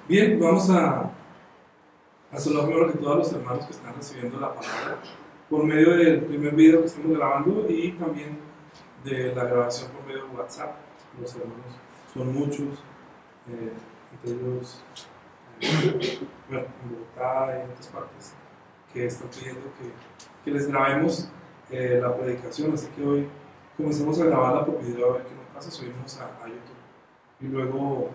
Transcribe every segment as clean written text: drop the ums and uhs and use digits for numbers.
Bien, vamos a saludar primero que todos los hermanos que están recibiendo la palabra por medio del primer video que estamos grabando y también de la grabación por medio de WhatsApp. Los hermanos son muchos, entre ellos, bueno, en Bogotá y en otras partes, que están pidiendo que les grabemos la predicación, así que hoy comenzamos a grabarla por video a ver qué nos pasa, subimos a YouTube y luego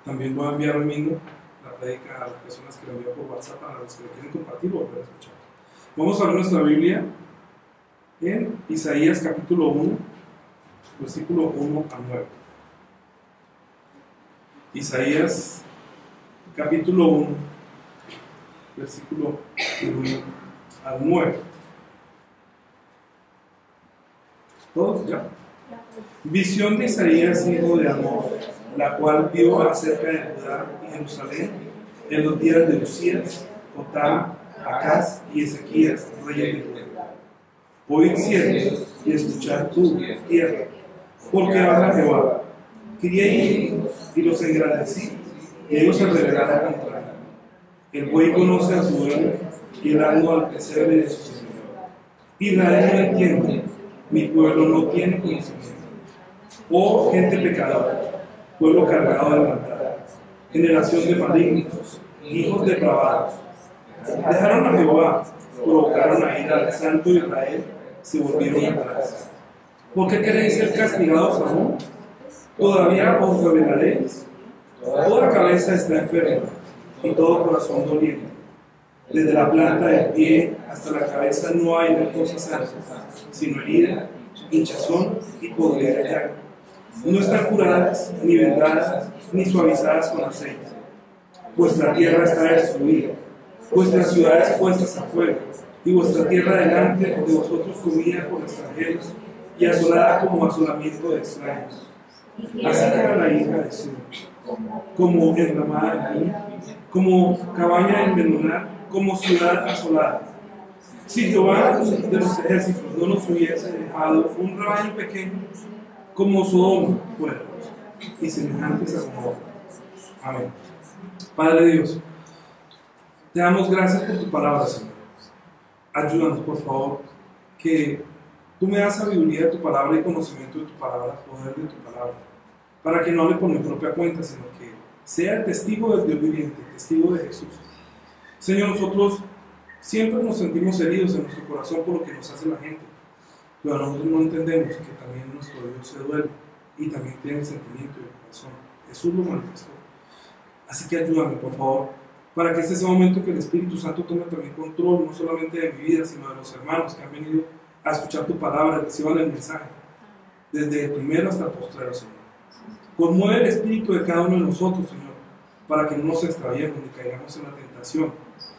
también voy a enviar hoy mismo la predica a las personas que lo envían por WhatsApp para los que lo quieren compartir o volver a escuchar. Vamos a ver nuestra Biblia en Isaías capítulo 1, versículo 1 a 9. Isaías capítulo 1, versículo 1 al 9. ¿Todos ya? Visión de Isaías, hijo de Amós, la cual vio acerca de Judá y Jerusalén en los días de Usías, Jotam, Acaz y Ezequías, reyes de Judá. Oíd cielos y escuchad tú, tierra, porque habla Jehová. Crié hijos y los engrandecí, y ellos se rebelaron contra mí. El buey conoce a su dueño, y el asno al pesebre de su señor. Israel no entiende, mi pueblo no tiene conocimiento. Oh gente pecadora, pueblo cargado de maldad, generación de malignos, hijos depravados. Dejaron a Jehová, provocaron a ir al santo Israel, se volvieron atrás. ¿Por qué queréis ser castigados aún? Todavía os revelaréis. Toda cabeza está enferma y todo corazón doliente. Desde la planta del pie hasta la cabeza no hay cosa sana, sino herida, hinchazón y podrida llaga. No están curadas, ni vendadas, ni suavizadas con aceite. Vuestra tierra está destruida, vuestras ciudades puestas a fuego, y vuestra tierra delante de vosotros comida por extranjeros, y asolada como asolamiento de extraños. Así queda la hija de Sion, como enramada de viña, como cabaña envenenada, como ciudad asolada. Si Jehová de los ejércitos no nos hubiese dejado un rebaño pequeño, como Sodoma fuéramos, y semejantes a Gomorra. Amén. Padre Dios, te damos gracias por tu palabra, Señor. Ayúdanos, por favor, que tú me das sabiduría de tu palabra y conocimiento de tu palabra, poder de tu palabra, para que no hable por mi propia cuenta, sino que sea el testigo del Dios viviente, el testigo de Jesús. Señor, nosotros siempre nos sentimos heridos en nuestro corazón por lo que nos hace la gente, pero nosotros no entendemos que también nuestro Dios se duele y también tiene sentimiento y corazón. Jesús lo manifestó. Así que ayúdame, por favor, para que este sea el momento que el Espíritu Santo tome también control, no solamente de mi vida, sino de los hermanos que han venido a escuchar tu palabra, reciban el mensaje, desde el primero hasta el postrero, Señor. Conmueve el espíritu de cada uno de nosotros, Señor, para que no nos extraviemos ni caigamos en la tentación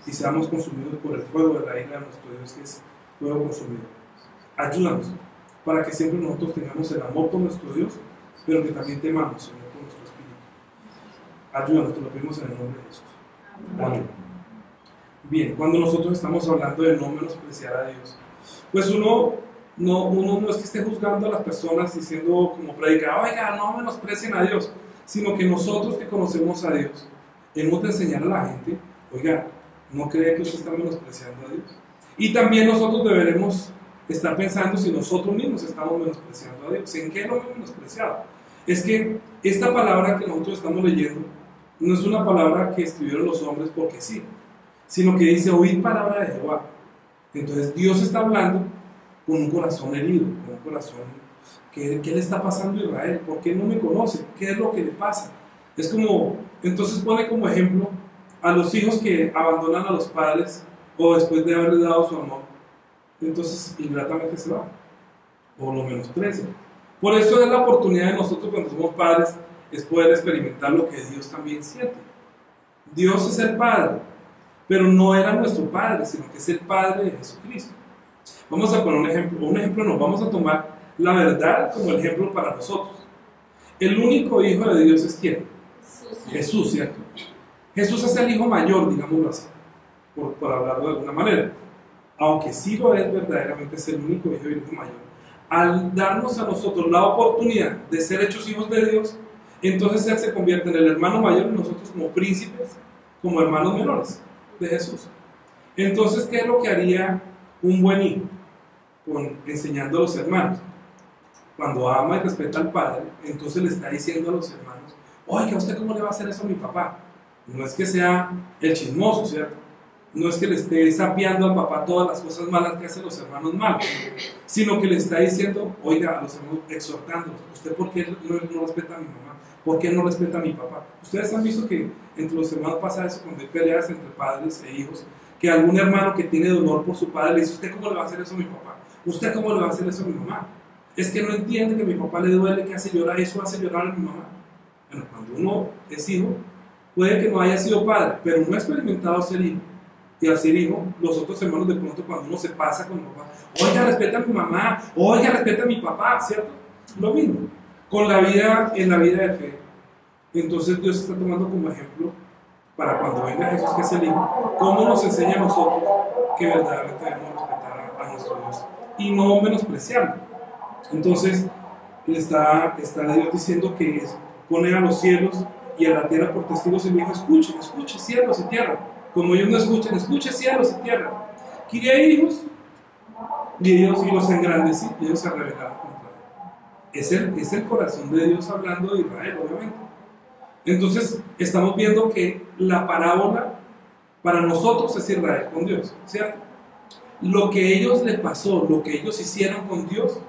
y seamos consumidos por el fuego de la ira de nuestro Dios, que es fuego consumido. Ayúdanos para que siempre nosotros tengamos el amor por nuestro Dios, pero que también temamos, Señor, por nuestro espíritu. Ayúdanos, te lo pedimos en el nombre de Jesús. Amén. Bien, cuando nosotros estamos hablando de no menospreciar a Dios, pues uno no es que esté juzgando a las personas diciendo como predicador, oiga, no menosprecien a Dios, sino que nosotros que conocemos a Dios, hemos de enseñar a la gente, oiga, no cree que usted está menospreciando a Dios. Y también nosotros deberemos estar pensando si nosotros mismos estamos menospreciando a Dios. ¿En qué lo hemos menospreciado? Es que esta palabra que nosotros estamos leyendo no es una palabra que escribieron los hombres porque sí, sino que dice, oíd palabra de Jehová. Entonces Dios está hablando con un corazón herido, con un corazón ¿qué le está pasando a Israel? ¿Por qué no me conoce? ¿Qué es lo que le pasa? Es como, entonces pone como ejemplo a los hijos que abandonan a los padres o después de haberles dado su amor, entonces ingratamente se van o lo menosprecian. Por eso es la oportunidad de nosotros cuando somos padres, es poder experimentar lo que Dios también siente. Dios es el Padre, pero no era nuestro Padre, sino que es el Padre de Jesucristo. Vamos a poner un ejemplo no, vamos a tomar la verdad como ejemplo para nosotros. El único hijo de Dios es ¿quién? Jesús, ¿cierto? Jesús es el hijo mayor, digámoslo así, por hablarlo de alguna manera. Aunque sí lo es verdaderamente, es el único hijo y el hijo mayor. Al darnos a nosotros la oportunidad de ser hechos hijos de Dios, Entonces Él se convierte en el hermano mayor y nosotros como príncipes, como hermanos menores de Jesús. Entonces, ¿qué es lo que haría un buen hijo? Enseñando a los hermanos. Cuando ama y respeta al padre, entonces le está diciendo a los hermanos: oiga, ¿usted cómo le va a hacer eso a mi papá? No es que sea el chismoso, ¿cierto? No es que le esté sapeando al papá todas las cosas malas que hacen los hermanos malos, sino que le está diciendo, oiga, a los hermanos, exhortándolos: ¿usted por qué no respeta a mi mamá? ¿Por qué no respeta a mi papá? Ustedes han visto que entre los hermanos pasa eso cuando hay peleas entre padres e hijos, que algún hermano que tiene dolor por su padre le dice: ¿usted cómo le va a hacer eso a mi papá? ¿Usted cómo le va a hacer eso a mi mamá? Es que no entiende que a mi papá le duele, que hace llorar, eso hace llorar a mi mamá. Bueno, cuando uno es hijo, puede que no haya sido padre, pero no ha experimentado ser hijo. Y al ser hijo, los otros hermanos de pronto cuando uno se pasa con el papá: oiga, respeta a mi mamá, oiga, respeta a mi papá, ¿cierto? Lo mismo, con la vida, en la vida de fe. Entonces Dios está tomando como ejemplo para cuando venga Jesús, que es el Hijo, cómo nos enseña a nosotros que verdaderamente debemos respetar a nuestro Dios y no menospreciarlo. Entonces está Dios diciendo que pone a los cielos y a la tierra por testigos y me dijo: escuche, escuche cielos y tierra. Como ellos no escuchan, escuche cielos y tierra. Crié hijos y los engrandecí y ellos se rebelaron contra mí. Es el corazón de Dios hablando de Israel, obviamente. Entonces estamos viendo que la parábola para nosotros es Israel con Dios, ¿cierto? Lo que a ellos les pasó, lo que ellos hicieron con Dios,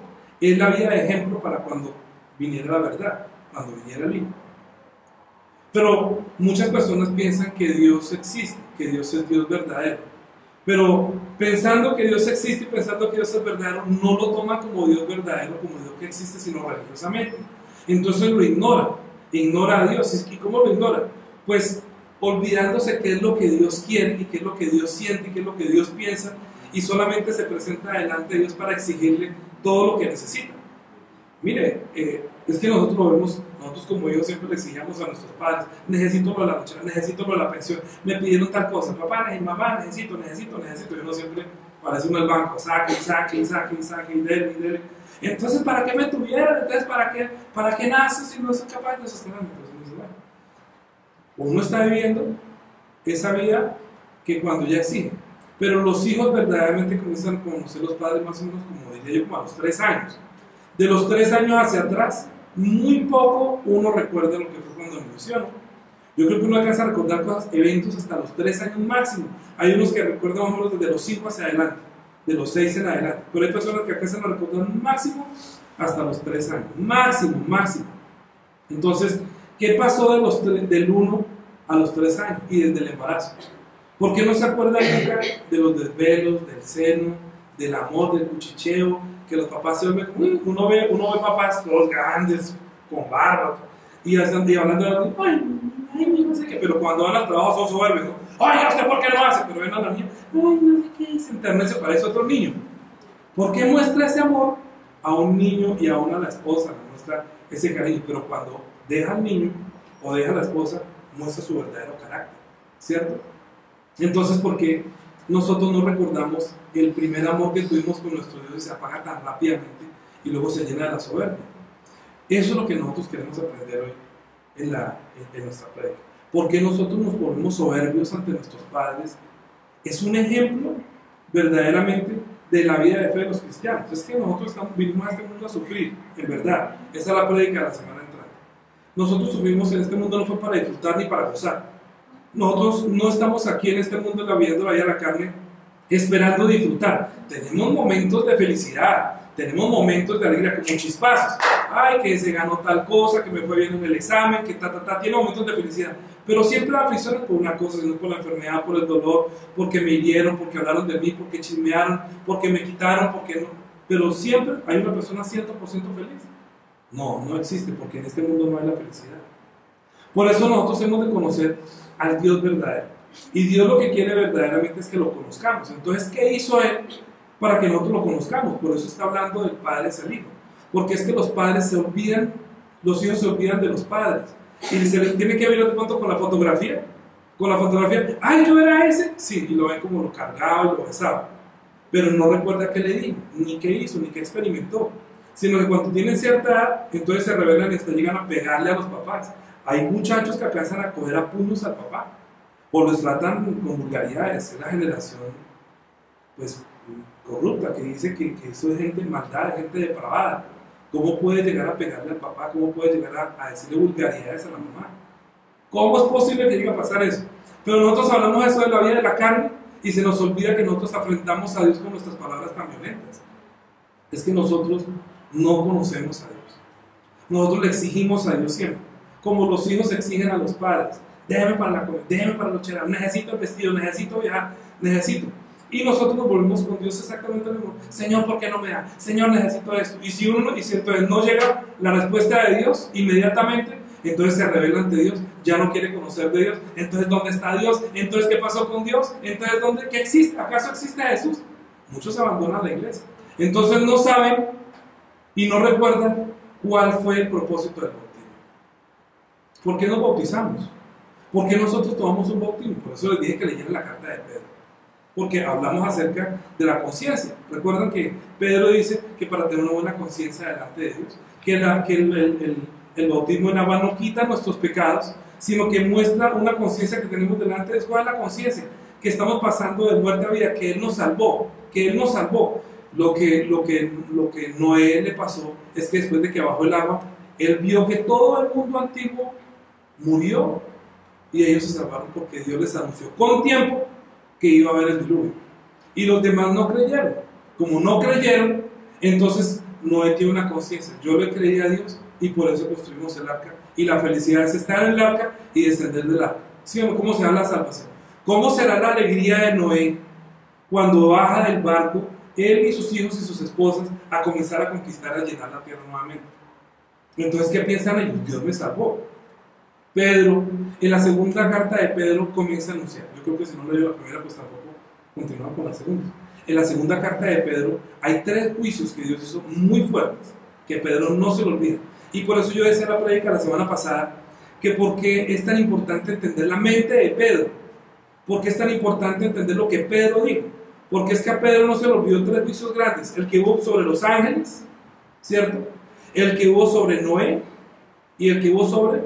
es la vida de ejemplo para cuando viniera la verdad, cuando viniera el Hijo. Pero muchas personas piensan que Dios existe, que Dios es Dios verdadero. Pero pensando que Dios existe y pensando que Dios es verdadero, no lo toma como Dios verdadero, como Dios que existe, sino religiosamente. Entonces lo ignora a Dios. ¿Y cómo lo ignora? Pues olvidándose qué es lo que Dios quiere y qué es lo que Dios siente y qué es lo que Dios piensa, y solamente se presenta delante de Dios para exigirle todo lo que necesita. Mire, es que nosotros lo vemos, nosotros como hijos siempre le exigíamos a nuestros padres: necesito lo de la lucha, necesito lo de la pensión, me pidieron tal cosa, papá, mamá, necesito, y uno siempre parece uno al banco, saque, y dele. Entonces, ¿para qué me tuvieron? Entonces, ¿para qué naces si no soy capaz de sostenerme? Entonces, bueno, uno está viviendo esa vida que cuando ya exige, pero los hijos verdaderamente comienzan a conocer a los padres más o menos, como diría yo, como a los 3 años. De los 3 años hacia atrás, muy poco uno recuerda lo que fue cuando nació, ¿no? Yo creo que uno alcanza a recordar cosas, eventos hasta los 3 años máximo. Hay unos que recuerdan más o menos desde los 5 hacia adelante, de los 6 en adelante. Pero hay personas que alcanzan a recordar máximo hasta los 3 años. Máximo. Entonces, ¿qué pasó del 1 a los 3 años y desde el embarazo? ¿Por qué no se acuerda nunca de los desvelos, del seno, del amor, del cuchicheo? Que los papás se ven, uno ve papás todos grandes, con barba, y hablando de ay, no sé qué, pero cuando van al trabajo son soberbios, ¿no? Ay, ¿usted por qué no hace? Pero ven a la niña, ay, no sé qué, se enternece, se parece a otro niño. ¿Por qué muestra ese amor a un niño y aún a la esposa? Le muestra ese cariño, pero cuando deja al niño o deja a la esposa, muestra su verdadero carácter, ¿cierto? Entonces, ¿por qué nosotros no recordamos el primer amor que tuvimos con nuestro Dios y se apaga tan rápidamente y luego se llena de la soberbia? Eso es lo que nosotros queremos aprender hoy en nuestra prédica. ¿Por qué nosotros nos volvemos soberbios ante nuestros padres? Es un ejemplo verdaderamente de la vida de fe de los cristianos. Es que nosotros vinimos a este mundo a sufrir, en verdad. Esa es la prédica de la semana entrante. Nosotros sufrimos en este mundo no fue para disfrutar ni para gozar. Nosotros no estamos aquí en este mundo viviendo la vida de la carne esperando disfrutar. Tenemos momentos de felicidad, tenemos momentos de alegría como chispazos. Ay, que se ganó tal cosa, que me fue bien en el examen, que tiene momentos de felicidad. Pero siempre la aflicción es por una cosa, sino por la enfermedad, por el dolor, porque me hirieron, porque hablaron de mí, porque chismearon, porque me quitaron, porque no. Pero siempre hay una persona 100% feliz. No existe, porque en este mundo no hay la felicidad. Por eso nosotros hemos de conocer al Dios verdadero. Y Dios lo que quiere verdaderamente es que lo conozcamos. Entonces, ¿qué hizo Él para que nosotros lo conozcamos? Por eso está hablando del Padre hacia el Hijo. Porque es que los padres se olvidan, los hijos se olvidan de los padres. Y se les tiene que ver de pronto con la fotografía. Con la fotografía, ¡ay, yo era ese! Sí, y lo ven como lo cargaba y lo besaba. Pero no recuerda qué le dijo, ni qué hizo, ni qué experimentó. sino que cuando tienen cierta edad, entonces se rebelan y hasta llegan a pegarle a los papás. Hay muchachos que alcanzan a coger a puños al papá, o los tratan con vulgaridades. Es la generación, pues, corrupta, que dice que eso es gente maldad, gente depravada. ¿Cómo puede llegar a pegarle al papá? ¿Cómo puede llegar a decirle vulgaridades a la mamá? ¿Cómo es posible que llegue a pasar eso? Pero nosotros hablamos eso de la vida de la carne y se nos olvida que nosotros afrentamos a Dios con nuestras palabras tan violentas. Es que nosotros no conocemos a Dios. Nosotros le exigimos a Dios siempre, como los hijos exigen a los padres. Déjame para la comida, déjame para los chelas, necesito el vestido, necesito viajar, necesito. Y nosotros nos volvemos con Dios exactamente lo mismo. Señor, ¿por qué no me da? Señor, necesito esto. Y si entonces no llega la respuesta de Dios inmediatamente, entonces se revela ante Dios, ya no quiere conocer de Dios. Entonces, ¿dónde está Dios? Entonces, ¿qué pasó con Dios? Entonces, ¿qué existe? ¿Acaso existe Jesús? Muchos abandonan la iglesia. Entonces no saben y no recuerdan cuál fue el propósito del bautismo. ¿Por qué nos bautizamos? ¿Por qué nosotros tomamos un bautismo? Por eso les dije que leyeran la carta de Pedro. Porque hablamos acerca de la conciencia. Recuerdan que Pedro dice que para tener una buena conciencia delante de Dios, que el bautismo en agua no quita nuestros pecados, sino que muestra una conciencia que tenemos delante de Dios. ¿Cuál es la conciencia? Que estamos pasando de muerte a vida, que Él nos salvó, que Él nos salvó. Lo que Noé le pasó es que después de que bajó el agua, él vio que todo el mundo antiguo murió y ellos se salvaron porque Dios les anunció con tiempo que iba a haber el diluvio. Y los demás no creyeron. Como no creyeron, entonces Noé tiene una conciencia. Yo le creí a Dios y por eso construimos el arca. Y la felicidad es estar en el arca y descender del arca. ¿Sí o no? ¿Cómo será la salvación? ¿Cómo será la alegría de Noé cuando baja del barco, él y sus hijos y sus esposas, a comenzar a conquistar, a llenar la tierra nuevamente? Entonces, ¿qué piensan ellos? Dios me salvó. Pedro, en la segunda carta de Pedro, comienza a anunciar. Yo creo que si no leyó la primera, pues tampoco continuamos con la segunda. En la segunda carta de Pedro hay 3 juicios que Dios hizo muy fuertes, que Pedro no se lo olvida. Y por eso yo decía en la prédica la semana pasada, que por qué es tan importante entender la mente de Pedro, por qué es tan importante entender lo que Pedro dijo. Porque es que a Pedro no se le olvidó 3 juicios grandes: el que hubo sobre los ángeles, ¿cierto? El que hubo sobre Noé y el que hubo sobre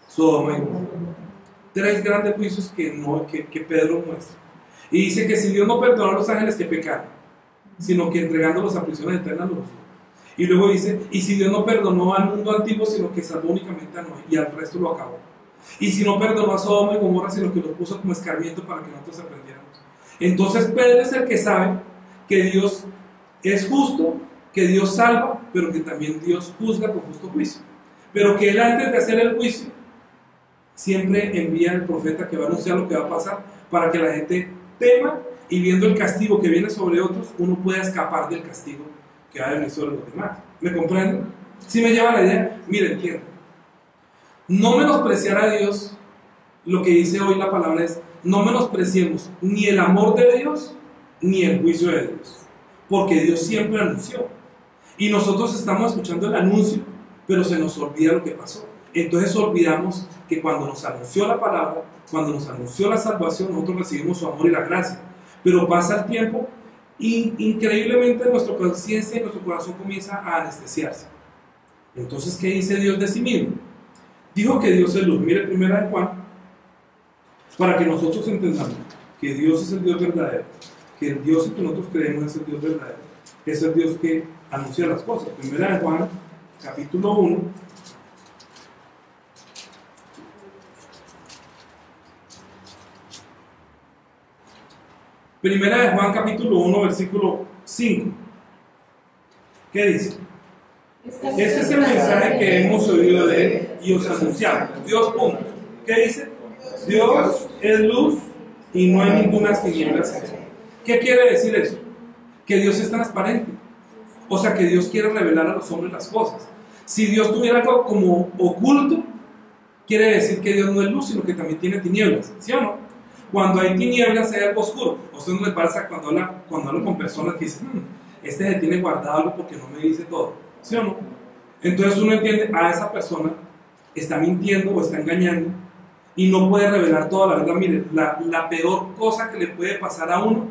Sodoma y Gomorra. 3 grandes juicios que Pedro muestra. Y dice que si Dios no perdonó a los ángeles que pecaron, sino que entregándolos a prisiones eternas los. Y luego dice, y si Dios no perdonó al mundo antiguo, sino que salvó únicamente a Noé y al resto lo acabó. Y si no perdonó a Sodoma y Gomorra, sino que los puso como escarmiento para que nosotros aprendiéramos. Entonces Pedro es el que sabe que Dios es justo, que Dios salva, pero que también Dios juzga con justo juicio. Pero que él, antes de hacer el juicio, siempre envía al profeta que va a anunciar lo que va a pasar, para que la gente tema, y viendo el castigo que viene sobre otros, uno pueda escapar del castigo que va a venir sobre los demás. ¿Me comprenden? Si me lleva la idea, miren, entiendo. No menospreciar a Dios, lo que dice hoy la palabra es: no menospreciemos ni el amor de Dios ni el juicio de Dios, porque Dios siempre anunció y nosotros estamos escuchando el anuncio, pero se nos olvida lo que pasó. Entonces olvidamos que cuando nos anunció la palabra, cuando nos anunció la salvación, nosotros recibimos su amor y la gracia, pero pasa el tiempo y increíblemente nuestra conciencia y nuestro corazón comienza a anestesiarse. Entonces, ¿qué dice Dios de sí mismo? Dijo que Dios es luz. Mire, primera de Juan, para que nosotros entendamos que Dios es el Dios verdadero, que el Dios en que nosotros creemos es el Dios verdadero, es el Dios que anuncia las cosas. Primera de Juan, capítulo 1. Primera de Juan, capítulo 1, versículo 5. ¿Qué dice? Este es el mensaje que hemos oído de Él y os anunciamos. Dios, punto. ¿Qué dice? Dios es luz y no hay ninguna tinieblas en Él. ¿Qué quiere decir eso? Que Dios es transparente. O sea, que Dios quiere revelar a los hombres las cosas. Si Dios tuviera algo como oculto, quiere decir que Dios no es luz, sino que también tiene tinieblas. ¿Sí o no? Cuando hay tinieblas hay algo oscuro. ¿A usted no le pasa cuando hablo con personas que dicen, este se tiene guardado algo porque no me dice todo? ¿Sí o no? Entonces uno entiende, a esa persona está mintiendo o está engañando y no puede revelar toda la verdad. Mire, la peor cosa que le puede pasar a uno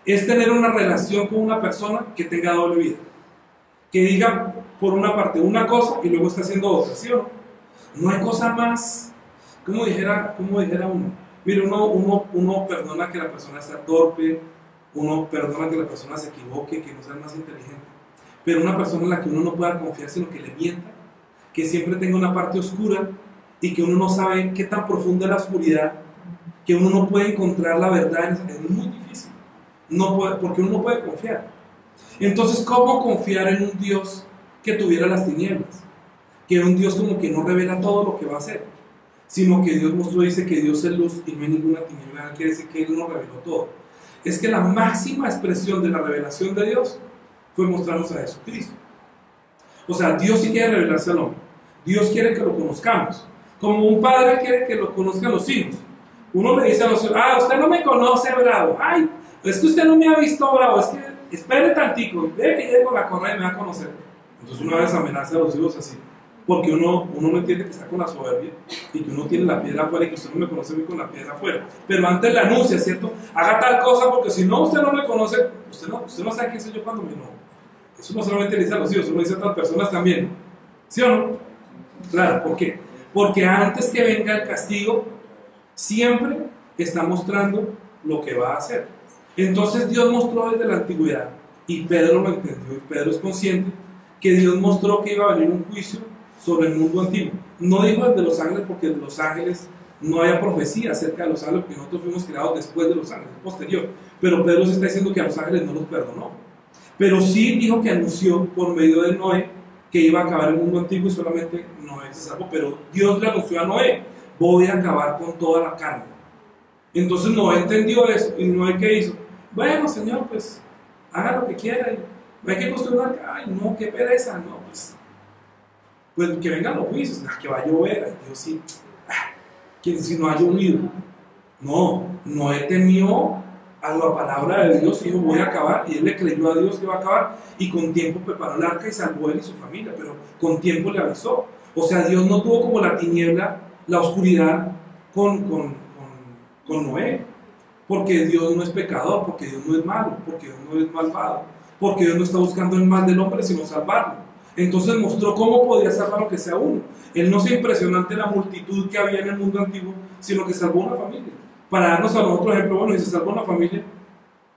es tener una relación con una persona que tenga doble vida. que diga por una parte una cosa y luego está haciendo otra, ¿sí o no? No hay cosa más, como dijera uno. Mire, uno perdona que la persona sea torpe, uno perdona que la persona se equivoque, que no sea más inteligente, pero una persona en la que uno no pueda confiar, sino que le mienta, que siempre tenga una parte oscura y que uno no sabe qué tan profunda es la oscuridad, que uno no puede encontrar la verdad, es muy difícil, porque uno no puede confiar. Entonces, ¿cómo confiar en un Dios que tuviera las tinieblas? Que un Dios como que no revela todo lo que va a hacer, sino que Dios mostró, dice que Dios es luz y no hay ninguna tiniebla, quiere decir que Él no reveló todo. Es que la máxima expresión de la revelación de Dios fue mostrarnos a Jesucristo. O sea, Dios sí quiere revelarse al hombre, Dios quiere que lo conozcamos, como un padre quiere que lo conozcan los hijos. Uno le dice a los hijos, usted no me conoce, bravo, ay, es que usted no me ha visto, bravo, es que espere tantico, ve que llego a la correa y me va a conocer. Entonces una vez amenaza a los hijos así, porque uno no entiende que está con la soberbia y que uno tiene la piedra afuera y que usted no me conoce a mí con la piedra afuera. Pero antes le anuncia, ¿cierto? Haga tal cosa porque si no usted no me conoce, usted no sabe quién soy yo cuando me enojo. Eso no solamente le dice a los hijos, eso lo dice a otras personas también. ¿Sí o no? Claro, ¿por qué? Porque antes que venga el castigo, siempre está mostrando lo que va a hacer. Entonces Dios mostró desde la antigüedad, y Pedro lo entendió, y Pedro es consciente, que Dios mostró que iba a venir un juicio sobre el mundo antiguo. No dijo el de los ángeles, porque de los ángeles no haya profecía acerca de los ángeles, porque nosotros fuimos creados después de los ángeles, posterior. Pero Pedro se está diciendo que a los ángeles no los perdonó. Pero sí dijo que anunció por medio de Noé que iba a acabar el mundo antiguo y solamente Noé se salvó. Pero Dios le anunció a Noé, voy a acabar con toda la carne. Entonces Noé entendió eso, y Noé ¿qué hizo? Bueno, Señor, pues haga lo que quiera, no hay que construir una... Ay, no, qué pereza, no, pues que vengan los juicios, que va a llover, ay, Dios sí, que si no ha llovido. No, Noé temió a la palabra de Dios y dijo, voy a acabar, y él le creyó a Dios que va a acabar, y con tiempo preparó el arca y salvó él y su familia, pero con tiempo le avisó. O sea, Dios no tuvo como la tiniebla, la oscuridad con Noé, porque Dios no es pecador, porque Dios no es malo, porque Dios no es malvado, porque Dios no está buscando el mal del hombre, sino salvarlo. Entonces mostró cómo podía salvar lo que sea uno. Él no se impresionó ante la multitud que había en el mundo antiguo, sino que salvó una familia. Para darnos a nosotros ejemplo, bueno, si se salvó una familia,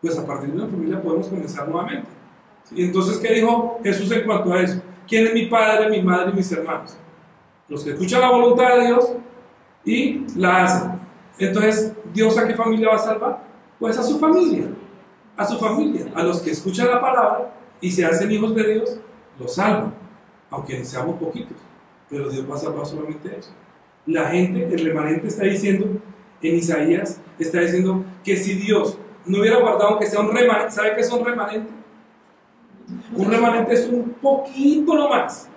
pues a partir de una familia podemos comenzar nuevamente. ¿Sí? Entonces, ¿qué dijo Jesús en cuanto a eso? ¿Quién es mi padre, mi madre y mis hermanos? Los que escuchan la voluntad de Dios y la hacen. Entonces, ¿Dios a qué familia va a salvar? Pues a su familia, a los que escuchan la palabra y se hacen hijos de Dios, los salva, aunque seamos poquitos, pero Dios va a salvar solamente eso. La gente, el remanente está diciendo, en Isaías, está diciendo que si Dios no hubiera guardado que sea un remanente, ¿sabe qué es un remanente? Un remanente es un poquito nomás,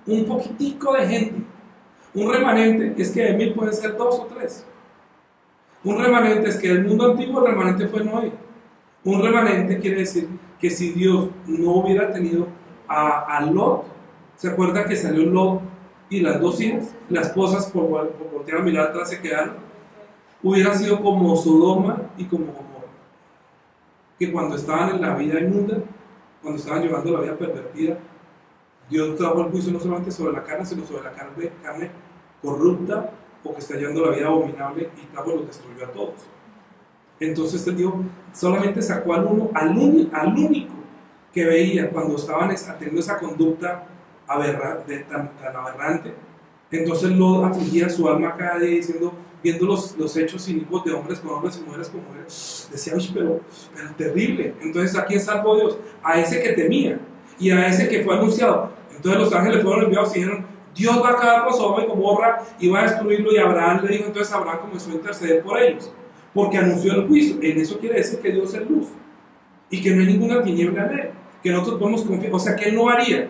un poquitico de gente. Un remanente es que de 1000 pueden ser 2 o 3. Un remanente es que del mundo antiguo el remanente fue Noé. Un remanente quiere decir que si Dios no hubiera tenido a Lot, ¿se acuerda que salió Lot y las 2 hijas? Las esposas por voltear a mirar atrás se quedaron. Hubiera sido como Sodoma y como Gomorra, que cuando estaban en la vida inmunda, cuando estaban llevando la vida pervertida, Dios trajo el juicio no solamente sobre la carne, sino sobre la carne corrupta, o que está llevando la vida abominable, y trajo y los destruyó a todos. Entonces este Dios solamente sacó al único que veía cuando estaban teniendo esa conducta tan aberrante. Entonces lo afligía su alma cada día diciendo, viendo los hechos inicuos de hombres con hombres y mujeres con mujeres, decía, pero terrible. Entonces ¿a quién salvó Dios? A ese que temía y a ese que fue anunciado. Entonces los ángeles fueron enviados y dijeron, Dios va a acabar con Sodoma y Gomorra y va a destruirlo, y Abraham le dijo, entonces Abraham comenzó a interceder por ellos, porque anunció el juicio. En eso quiere decir que Dios es luz y que no hay ninguna tiniebla en él, que nosotros podemos confiar, o sea que él no haría,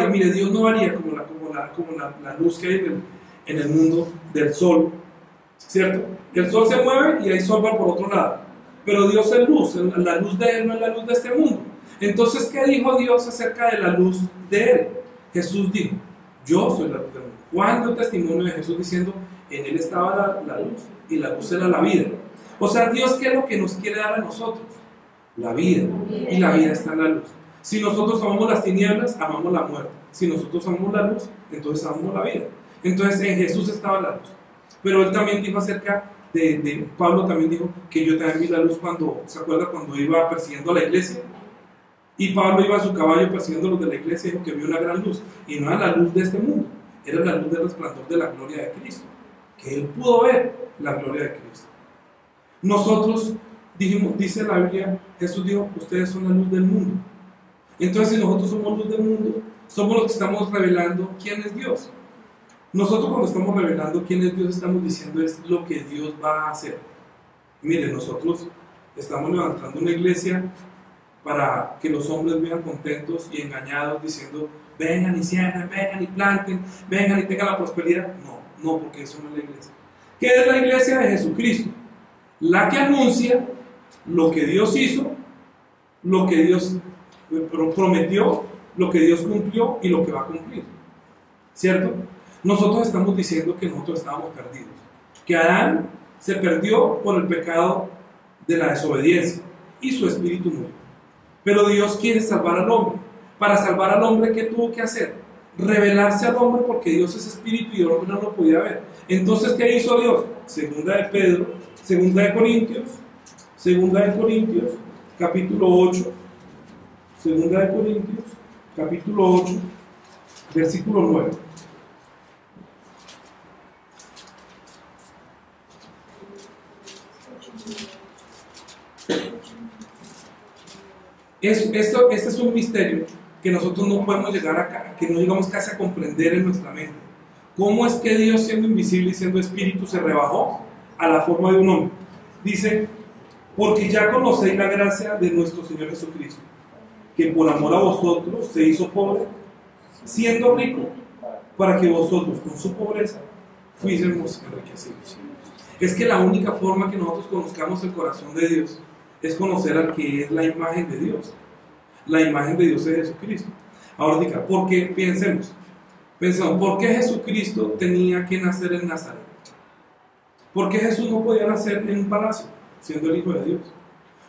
mire, Dios no haría como la luz que hay en el mundo del sol, ¿cierto? El sol se mueve y hay sol va por otro lado, pero Dios es luz, la luz de él no es la luz de este mundo. Entonces, ¿qué dijo Dios acerca de la luz de él? Jesús dijo, yo soy la luz del mundo. Juan dio testimonio de Jesús diciendo, en él estaba la luz, y la luz era la vida. O sea, Dios, ¿qué es lo que nos quiere dar a nosotros? La vida, y la vida está en la luz. Si nosotros amamos las tinieblas, amamos la muerte. Si nosotros amamos la luz, entonces amamos la vida. Entonces en Jesús estaba la luz. Pero él también dijo acerca Pablo también dijo que yo también vi la luz cuando, ¿se acuerda? Cuando iba persiguiendo a la iglesia. Y Pablo iba a su caballo persiguiendo a los de la iglesia y dijo que vio una gran luz. Y no era la luz de este mundo, era la luz del resplandor de la gloria de Cristo. Que él pudo ver la gloria de Cristo. Nosotros dijimos, dice la Biblia, Jesús dijo, ustedes son la luz del mundo. Entonces si nosotros somos luz del mundo, somos los que estamos revelando quién es Dios. Nosotros cuando estamos revelando quién es Dios, estamos diciendo es lo que Dios va a hacer. Miren, nosotros estamos levantando una iglesia para que los hombres vean contentos y engañados diciendo, vengan y siembren, vengan y planten, vengan y tengan la prosperidad. No, porque eso no es la iglesia. ¿Qué es la iglesia de Jesucristo? La que anuncia lo que Dios hizo, lo que Dios prometió, lo que Dios cumplió y lo que va a cumplir. ¿Cierto? Nosotros estamos diciendo que nosotros estábamos perdidos, que Adán se perdió por el pecado de la desobediencia y su espíritu murió. Pero Dios quiere salvar al hombre. Para salvar al hombre, ¿qué tuvo que hacer? Revelarse al hombre, porque Dios es espíritu y el hombre no lo podía ver. Entonces, ¿qué hizo Dios? Segunda de Corintios, capítulo 8, segunda de Corintios, capítulo 8, versículo 9. Este es un misterio que nosotros no podemos llegar acá, que no llegamos casi a comprender en nuestra mente. ¿Cómo es que Dios, siendo invisible y siendo espíritu, se rebajó a la forma de un hombre? Dice, porque ya conocéis la gracia de nuestro Señor Jesucristo, que por amor a vosotros se hizo pobre, siendo rico, para que vosotros con su pobreza fuésemos enriquecidos. Es que la única forma que nosotros conozcamos el corazón de Dios es conocer al que es la imagen de Dios. La imagen de Dios es Jesucristo. Ahora diga, ¿por qué? Pensemos, ¿por qué Jesucristo tenía que nacer en Nazaret? ¿Por qué Jesús no podía nacer en un palacio, siendo el Hijo de Dios?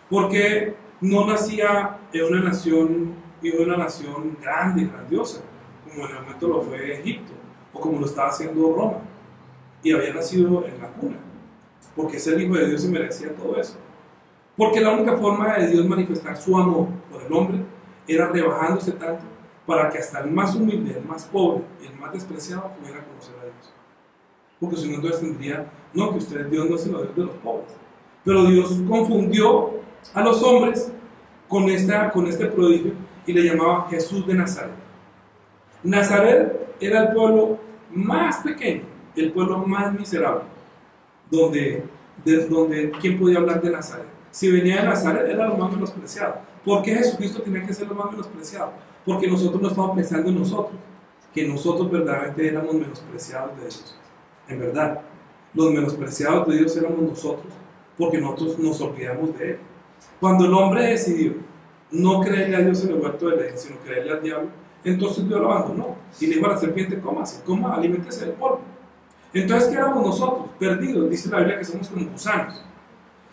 ¿Por qué no nacía en una nación grande, grandiosa, como en el momento lo fue Egipto, o como lo estaba haciendo Roma, y había nacido en la cuna? Porque es el Hijo de Dios y merecía todo eso. Porque la única forma de Dios manifestar su amor por el hombre era rebajándose tanto para que hasta el más humilde, el más pobre y el más despreciado pudiera conocer a Dios. Porque si no, entonces tendría, no, que Dios no es sino Dios de los pobres. Pero Dios confundió a los hombres con este prodigio y le llamaba Jesús de Nazaret. Nazaret era el pueblo más pequeño, el pueblo más miserable, donde ¿quién podía hablar de Nazaret? Si venía de Nazaret era lo más menospreciado. ¿Por qué Jesucristo tenía que ser lo más menospreciado? Porque nosotros no estamos pensando en nosotros, que nosotros verdaderamente éramos menospreciados de Dios. En verdad, los menospreciados de Dios éramos nosotros, porque nosotros nos olvidamos de Él. Cuando el hombre decidió no creerle a Dios en el huerto del Edén, sino creerle al diablo, entonces Dios lo abandonó y le dijo a la serpiente, coma, aliméntese del polvo. Entonces, ¿qué éramos nosotros? Perdidos. Dice la Biblia que somos como gusanos.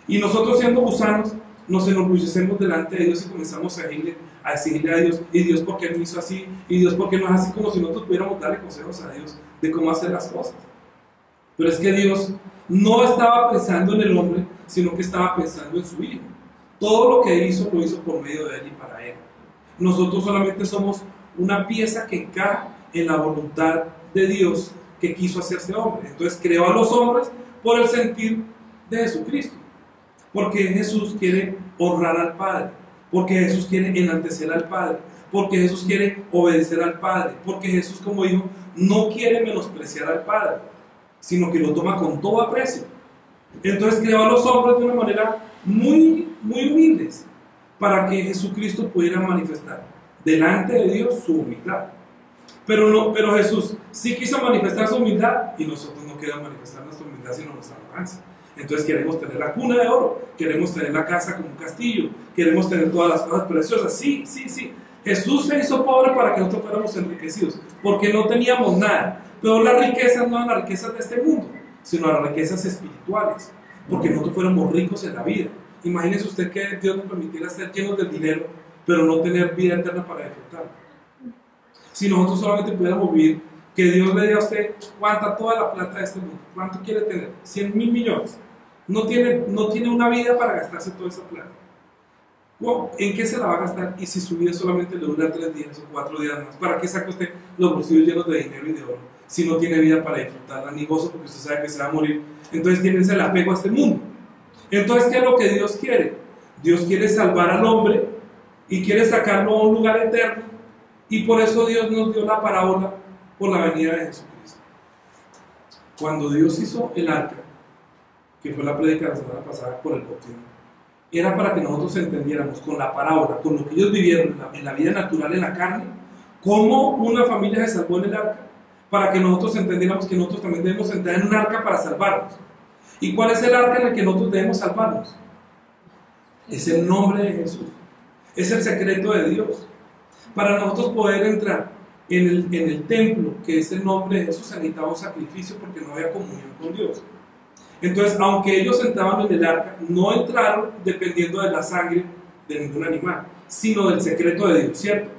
Y nosotros, siendo gusanos, nos enorgullecemos delante de Dios y comenzamos a exigirle a Dios, y Dios, ¿por qué no hizo así? Y Dios, ¿por qué no es así? Como si nosotros pudiéramos darle consejos a Dios de cómo hacer las cosas. Pero es que Dios no estaba pensando en el hombre, sino que estaba pensando en su Hijo. Todo lo que hizo, lo hizo por medio de Él y para Él. Nosotros solamente somos una pieza que encaja en la voluntad de Dios que quiso hacerse hombre. Entonces creó a los hombres por el sentir de Jesucristo. Porque Jesús quiere honrar al Padre, porque Jesús quiere enaltecer al Padre, porque Jesús quiere obedecer al Padre, porque Jesús, como dijo, no quiere menospreciar al Padre, sino que lo toma con todo aprecio. Entonces creó a los hombres de una manera muy, muy humildes, para que Jesucristo pudiera manifestar delante de Dios su humildad. Pero Jesús sí quiso manifestar su humildad, y nosotros no queremos manifestar nuestra humildad sino nuestra arrogancia. Entonces queremos tener la cuna de oro, queremos tener la casa como un castillo, queremos tener todas las cosas preciosas. Sí. Jesús se hizo pobre para que nosotros fuéramos enriquecidos, porque no teníamos nada. Pero las riquezas no eran las riquezas de este mundo, sino las riquezas espirituales, porque nosotros fuéramos ricos en la vida. Imagínese usted que Dios nos permitiera ser llenos del dinero pero no tener vida eterna para disfrutarla. Si nosotros solamente pudiéramos vivir, que Dios le dé a usted toda la plata de este mundo, ¿cuánto quiere tener? 100.000 millones. No tiene una vida para gastarse toda esa plata. ¿En qué se la va a gastar? Y si su vida solamente le dura 3 días o 4 días más, ¿para qué saca usted los bolsillos llenos de dinero y de oro si no tiene vida para disfrutarla ni gozo, porque usted sabe que se va a morir? Entonces tiene el apego a este mundo. Entonces, ¿qué es lo que Dios quiere? Dios quiere salvar al hombre y quiere sacarlo a un lugar eterno, y por eso Dios nos dio la parábola por la venida de Jesucristo. Cuando Dios hizo el arca, que fue la prédica de la semana pasada por el bautismo, era para que nosotros entendiéramos con la parábola, con lo que ellos vivieron en la vida natural, en la carne, cómo una familia se salvó en el arca, para que nosotros entendiéramos que nosotros también debemos entrar en un arca para salvarnos. ¿Y cuál es el arca en el que nosotros debemos salvarnos? Es el nombre de Jesús, es el secreto de Dios. Para nosotros poder entrar en el templo, que es el nombre de Jesús, necesitaba un sacrificio porque no había comunión con Dios. Entonces, aunque ellos entraban en el arca, no entraron dependiendo de la sangre de ningún animal, sino del secreto de Dios, ¿cierto?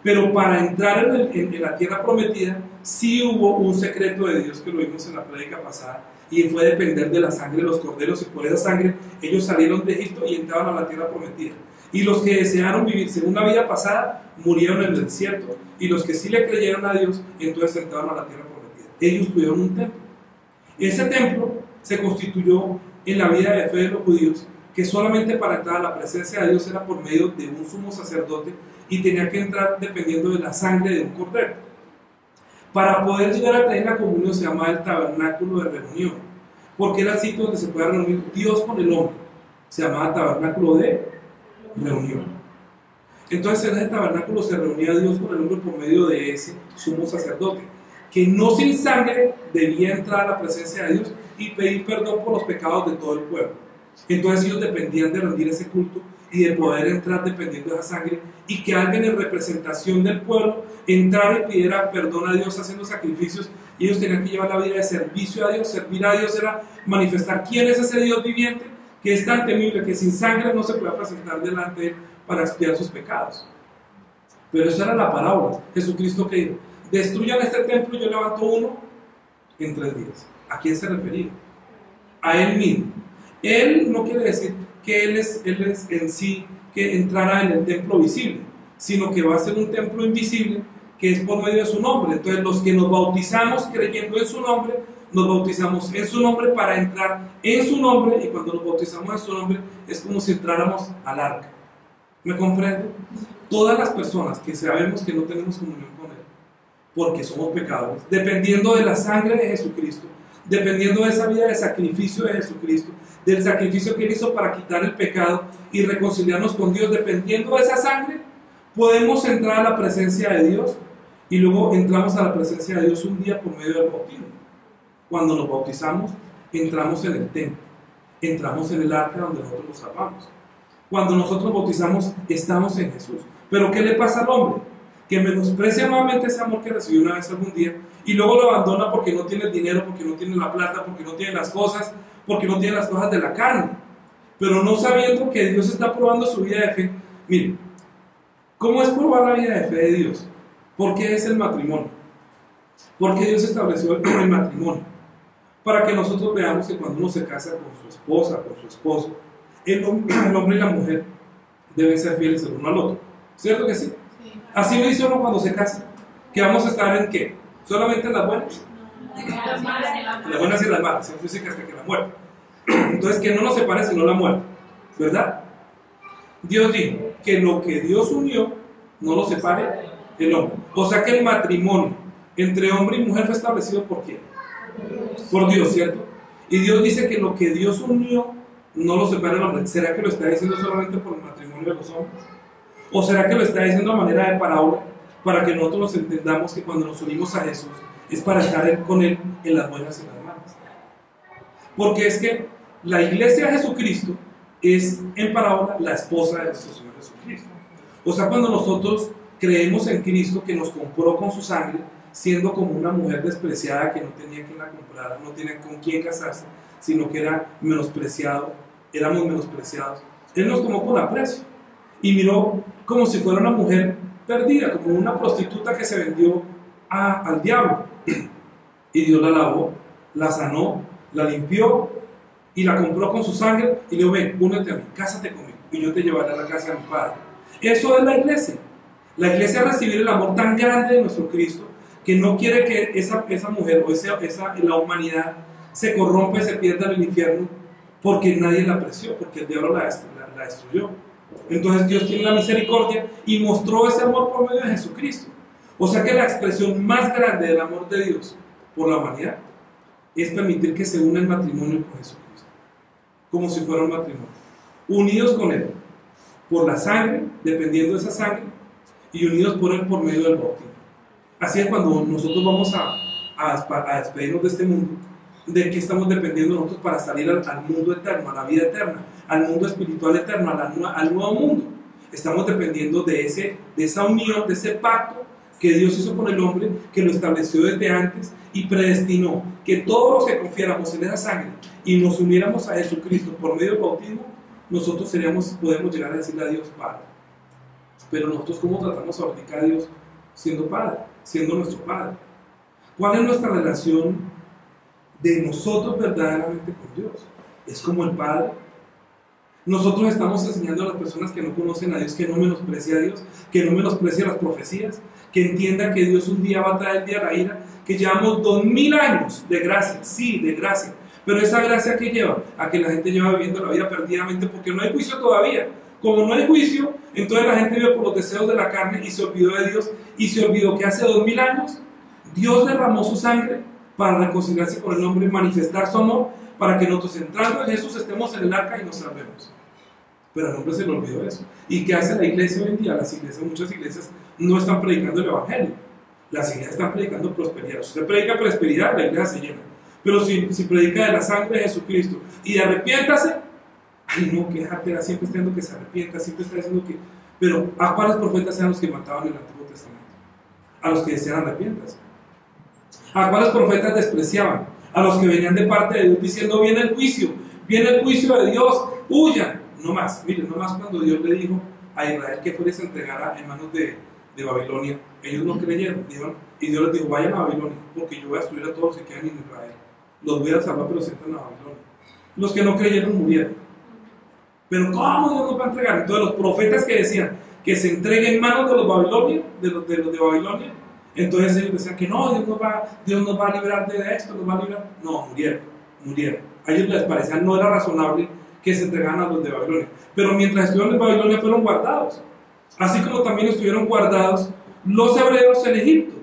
Pero para entrar en la tierra prometida, sí hubo un secreto de Dios que lo vimos en la prédica pasada, y fue depender de la sangre de los corderos, y por esa sangre ellos salieron de Egipto y entraban a la tierra prometida. Y los que desearon vivir según la vida pasada, murieron en el desierto, y los que sí le creyeron a Dios, entonces entraron a la tierra prometida. Ellos tuvieron un templo. Ese templo se constituyó en la vida de fe de los judíos, que solamente para entrar a la presencia de Dios era por medio de un sumo sacerdote, y tenía que entrar dependiendo de la sangre de un cordero. Para poder llegar a tener la comunión se llamaba el tabernáculo de reunión, porque era el sitio donde se podía reunir Dios con el hombre. Se llamaba tabernáculo de reunión. Entonces en ese tabernáculo se reunía Dios con el hombre por medio de ese sumo sacerdote, que no sin sangre debía entrar a la presencia de Dios y pedir perdón por los pecados de todo el pueblo. Entonces ellos dependían de rendir ese culto y de poder entrar dependiendo de esa sangre, y que alguien en representación del pueblo entrara y pidiera perdón a Dios haciendo sacrificios, y ellos tenían que llevar la vida de servicio a Dios. Servir a Dios era manifestar quién es ese Dios viviente, que es tan temible que sin sangre no se puede presentar delante de él para expiar sus pecados. Pero esa era la parábola. Jesucristo que dijo: destruyan este templo y yo levanto uno en 3 días. ¿A quién se refería? A él mismo. Él no quiere decir que él es en sí que entrara en el templo visible, sino que va a ser un templo invisible, que es por medio de su nombre. Entonces los que nos bautizamos creyendo en su nombre, nos bautizamos en su nombre para entrar en su nombre, y cuando nos bautizamos en su nombre es como si entráramos al arca. ¿Me comprende? Todas las personas que sabemos que no tenemos comunión con él, porque somos pecadores, dependiendo de la sangre de Jesucristo, dependiendo de esa vida de sacrificio de Jesucristo, del sacrificio que él hizo para quitar el pecado y reconciliarnos con Dios, dependiendo de esa sangre, podemos entrar a la presencia de Dios, y luego entramos a la presencia de Dios un día por medio del bautismo. Cuando nos bautizamos, entramos en el templo, entramos en el arca donde nosotros nos salvamos. Cuando nosotros bautizamos, estamos en Jesús. Pero ¿qué le pasa al hombre? Que menosprecia nuevamente ese amor que recibió una vez algún día, y luego lo abandona porque no tiene el dinero, porque no tiene la plata, porque no tiene las cosas, porque no tiene las cosas de la carne, pero no sabiendo que Dios está probando su vida de fe. Miren, ¿cómo es probar la vida de fe de Dios? ¿Por qué es el matrimonio? Porque Dios estableció el matrimonio para que nosotros veamos que cuando uno se casa con su esposa, con su esposo, el hombre y la mujer deben ser fieles el uno al otro. ¿Cierto que sí? Así lo dice uno cuando se casa. ¿Que vamos a estar en qué? ¿Solamente en las buenas? Las buenas y las malas. Siempre dice que hasta que la muerte. Entonces, que no nos separe sino la muerte, ¿verdad? Dios dijo que lo que Dios unió no lo separe el hombre. O sea que el matrimonio entre hombre y mujer fue establecido ¿por quién? Por Dios, ¿cierto? Y Dios dice que lo que Dios unió no lo separa el hombre. ¿Será que lo está diciendo solamente por el matrimonio de los hombres? ¿O será que lo está diciendo a manera de parábola para que nosotros nos entendamos que cuando nos unimos a Jesús es para estar con Él en las buenas y en las malas? Porque es que la iglesia de Jesucristo es en parábola la esposa de nuestro Señor Jesucristo. O sea, cuando nosotros creemos en Cristo, que nos compró con su sangre, siendo como una mujer despreciada que no tenía quien la comprara, no tenía con quién casarse, sino que era menospreciado, éramos menospreciados, Él nos tomó con aprecio y miró como si fuera una mujer perdida, como una prostituta que se vendió al diablo. Y Dios la lavó, la sanó, la limpió y la compró con su sangre y le dijo: ven, únete a mí, cásate conmigo y yo te llevaré a la casa de mi Padre. Eso es la iglesia. La iglesia es recibir el amor tan grande de nuestro Cristo, que no quiere que esa mujer o la humanidad se corrompa y se pierda en el infierno, porque nadie la apreció, porque el diablo la destruyó. Entonces Dios tiene la misericordia y mostró ese amor por medio de Jesucristo. O sea que la expresión más grande del amor de Dios por la humanidad es permitir que se una el matrimonio con Jesucristo, como si fuera un matrimonio, unidos con Él por la sangre, dependiendo de esa sangre, y unidos por Él por medio del bautismo. Así es cuando nosotros vamos a despedirnos de este mundo. ¿De qué estamos dependiendo nosotros para salir al mundo eterno, a la vida eterna, al mundo espiritual eterno, al nuevo mundo? Estamos dependiendo de esa unión, de ese pacto que Dios hizo con el hombre, que lo estableció desde antes y predestinó que todos los que confiáramos en esa sangre y nos uniéramos a Jesucristo por medio del bautismo, nosotros podemos llegar a decirle a Dios Padre. Pero nosotros, ¿cómo tratamos ahorita a Dios siendo Padre, siendo nuestro Padre? ¿Cuál es nuestra relación de nosotros verdaderamente con Dios? ¿Es como el Padre? Nosotros estamos enseñando a las personas que no conocen a Dios que no menosprecie a Dios, que no menosprecie las profecías, que entienda que Dios un día va a traer el día de la ira, que llevamos 2000 años de gracia, sí, de gracia, pero esa gracia que lleva a que la gente lleva viviendo la vida perdidamente porque no hay juicio todavía. Como no hay juicio, entonces la gente vive por los deseos de la carne y se olvidó de Dios y se olvidó que hace 2000 años Dios derramó su sangre para reconciliarse con el hombre y manifestar su amor para que nosotros, entrando en Jesús, estemos en el arca y nos salvemos. Pero al hombre se le olvidó eso. ¿Y qué hace la iglesia hoy en día? Muchas iglesias no están predicando el evangelio. Las iglesias están predicando prosperidad. Si usted predica prosperidad, la iglesia se llena. Pero si predica de la sangre de Jesucristo y de arrepiéntase, ay no, que jatera, siempre está diciendo que se arrepienta, siempre está diciendo que... Pero ¿a cuáles profetas eran los que mataban en el Antiguo Testamento? A los que decían arrepiéntase. ¿A cuáles profetas despreciaban? A los que venían de parte de Dios diciendo: viene el juicio de Dios, huyan. No más, miren, no más cuando Dios le dijo a Israel que fuera y se entregara en manos de Babilonia, ellos no creyeron, y Dios les dijo: vayan a Babilonia, porque yo voy a destruir a todos los que quedan en Israel, los voy a salvar, pero se entran a Babilonia. Los que no creyeron murieron. Pero ¿cómo Dios nos va a entregar? Entonces los profetas que decían que se entregue en manos de los babilonios, de los de Babilonia, entonces ellos decían que no, Dios nos va a librar de esto, nos va a librar. No, murieron. A ellos les parecía, no era razonable que se entregaran a los de Babilonia. Pero mientras estuvieron en Babilonia fueron guardados. Así como también estuvieron guardados los hebreos en Egipto.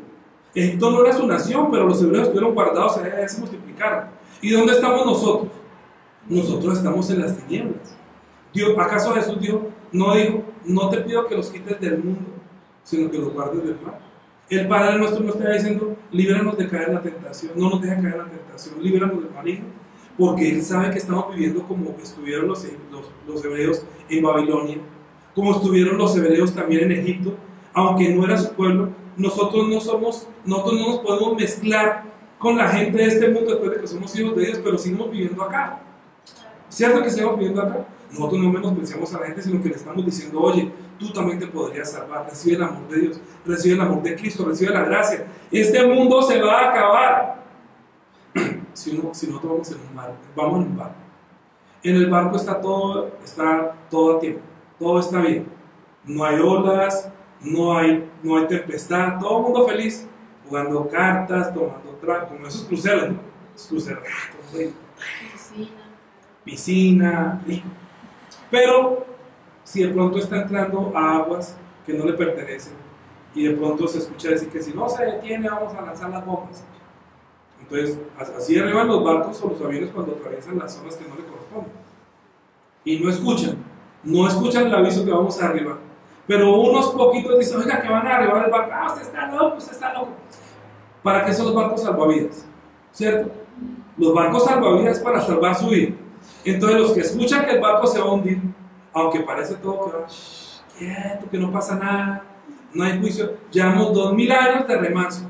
Egipto no era su nación, pero los hebreos estuvieron guardados, se multiplicaron. ¿Y dónde estamos nosotros? Nosotros estamos en las tinieblas. ¿Acaso Jesús no dijo: no te pido que los quites del mundo, sino que los guardes del mal? El Padre nuestro no está diciendo: líbranos de caer en la tentación, no nos deja caer en la tentación, líbranos del maligno, porque Él sabe que estamos viviendo como estuvieron los hebreos en Babilonia, como estuvieron los hebreos también en Egipto, aunque no era su pueblo. Nosotros no nos podemos mezclar con la gente de este mundo después de que somos hijos de Dios, pero seguimos viviendo acá. ¿Cierto que seguimos viviendo acá? Nosotros no menospreciamos a la gente, sino que le estamos diciendo: oye, tú también te podrías salvar, recibe el amor de Dios, recibe el amor de Cristo, recibe la gracia. Este mundo se va a acabar. Si nosotros vamos en un barco. En el barco está todo a tiempo, todo está bien. No hay olas, no hay tempestad, todo el mundo feliz, jugando cartas, tomando trago, como esos cruceros, ¿no? Esos cruceros, piscina, rico. Pero si de pronto está entrando a aguas que no le pertenecen y de pronto se escucha decir que si no se detiene vamos a lanzar las bombas, entonces así arriban los barcos o los aviones cuando atraviesan las zonas que no le corresponden y no escuchan el aviso que vamos a arribar, pero unos poquitos dicen: oiga, que van a arribar el barco. Usted está loco. ¿Para qué son los barcos salvavidas? ¿Cierto? Los barcos salvavidas es para salvar su vida. Entonces los que escuchan que el barco se va a hundir, aunque parece todo que va quieto, que no pasa nada, no hay juicio, llevamos 2000 años de remanso,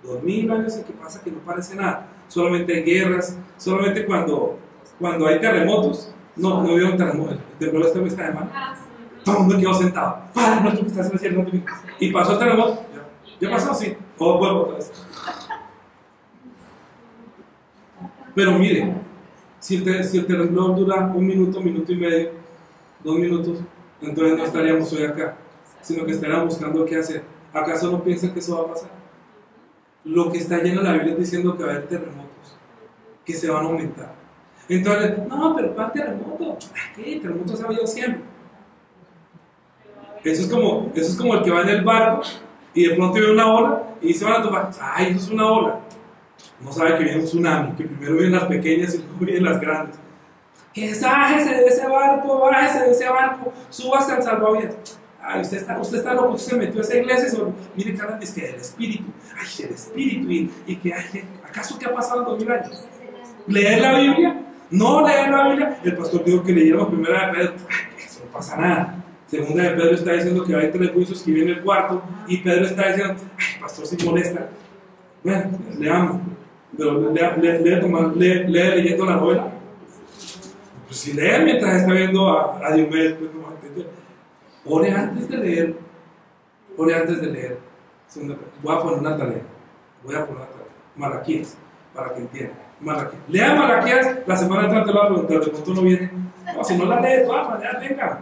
2000 años en que pasa que no parece nada, solamente hay guerras, solamente cuando hay terremotos, no veo un terremoto, el temblor este mes está de mal, todo el mundo quedó sentado. Padre nuestro que estás en el cielo, y pasó el terremoto. ¿Ya pasó? Sí. Todo vuelvo otra vez. Pero mire, si el temblor dura 1 minuto, 1 minuto y medio, 2 minutos, entonces no estaríamos hoy acá, sino que estaríamos buscando qué hacer. ¿Acaso no piensan que eso va a pasar? Lo que está lleno de la Biblia es diciendo que va a haber terremotos, que se van a aumentar. Entonces, no, pero ¿cuál terremoto? ¿Qué? Terremotos ha habido siempre. Eso es como el que va en el barco y de pronto ve una ola y se van a tomar. ¡Ay, eso es una ola! No sabe que viene un tsunami, que primero vienen las pequeñas y luego vienen las grandes. Que bájese de ese barco, súbase al salvavidas. Ay, usted está loco, usted se metió a esa iglesia y se... Mire, cara, es que del espíritu. Ay, el espíritu. Y que, ay, ¿acaso qué ha pasado en 2000 años? ¿Leer la Biblia? No leer la Biblia. El pastor dijo que leyéramos primera de Pedro. Ay, eso no pasa nada. Segunda de Pedro está diciendo que hay 3 juicios, que viene el cuarto. Y Pedro está diciendo, ay, pastor, si molesta. Bueno, leamos. Pero lee leyendo la novela. Pues si lee mientras está viendo a Diomedes, pues no va a entender. Ore antes de leer. Voy a poner una tarea. Malaquías, para que entiendan. Lea Malaquías, la semana entrante lo voy a preguntar, de pronto no viene. No, si no la lees, vamos, ya venga.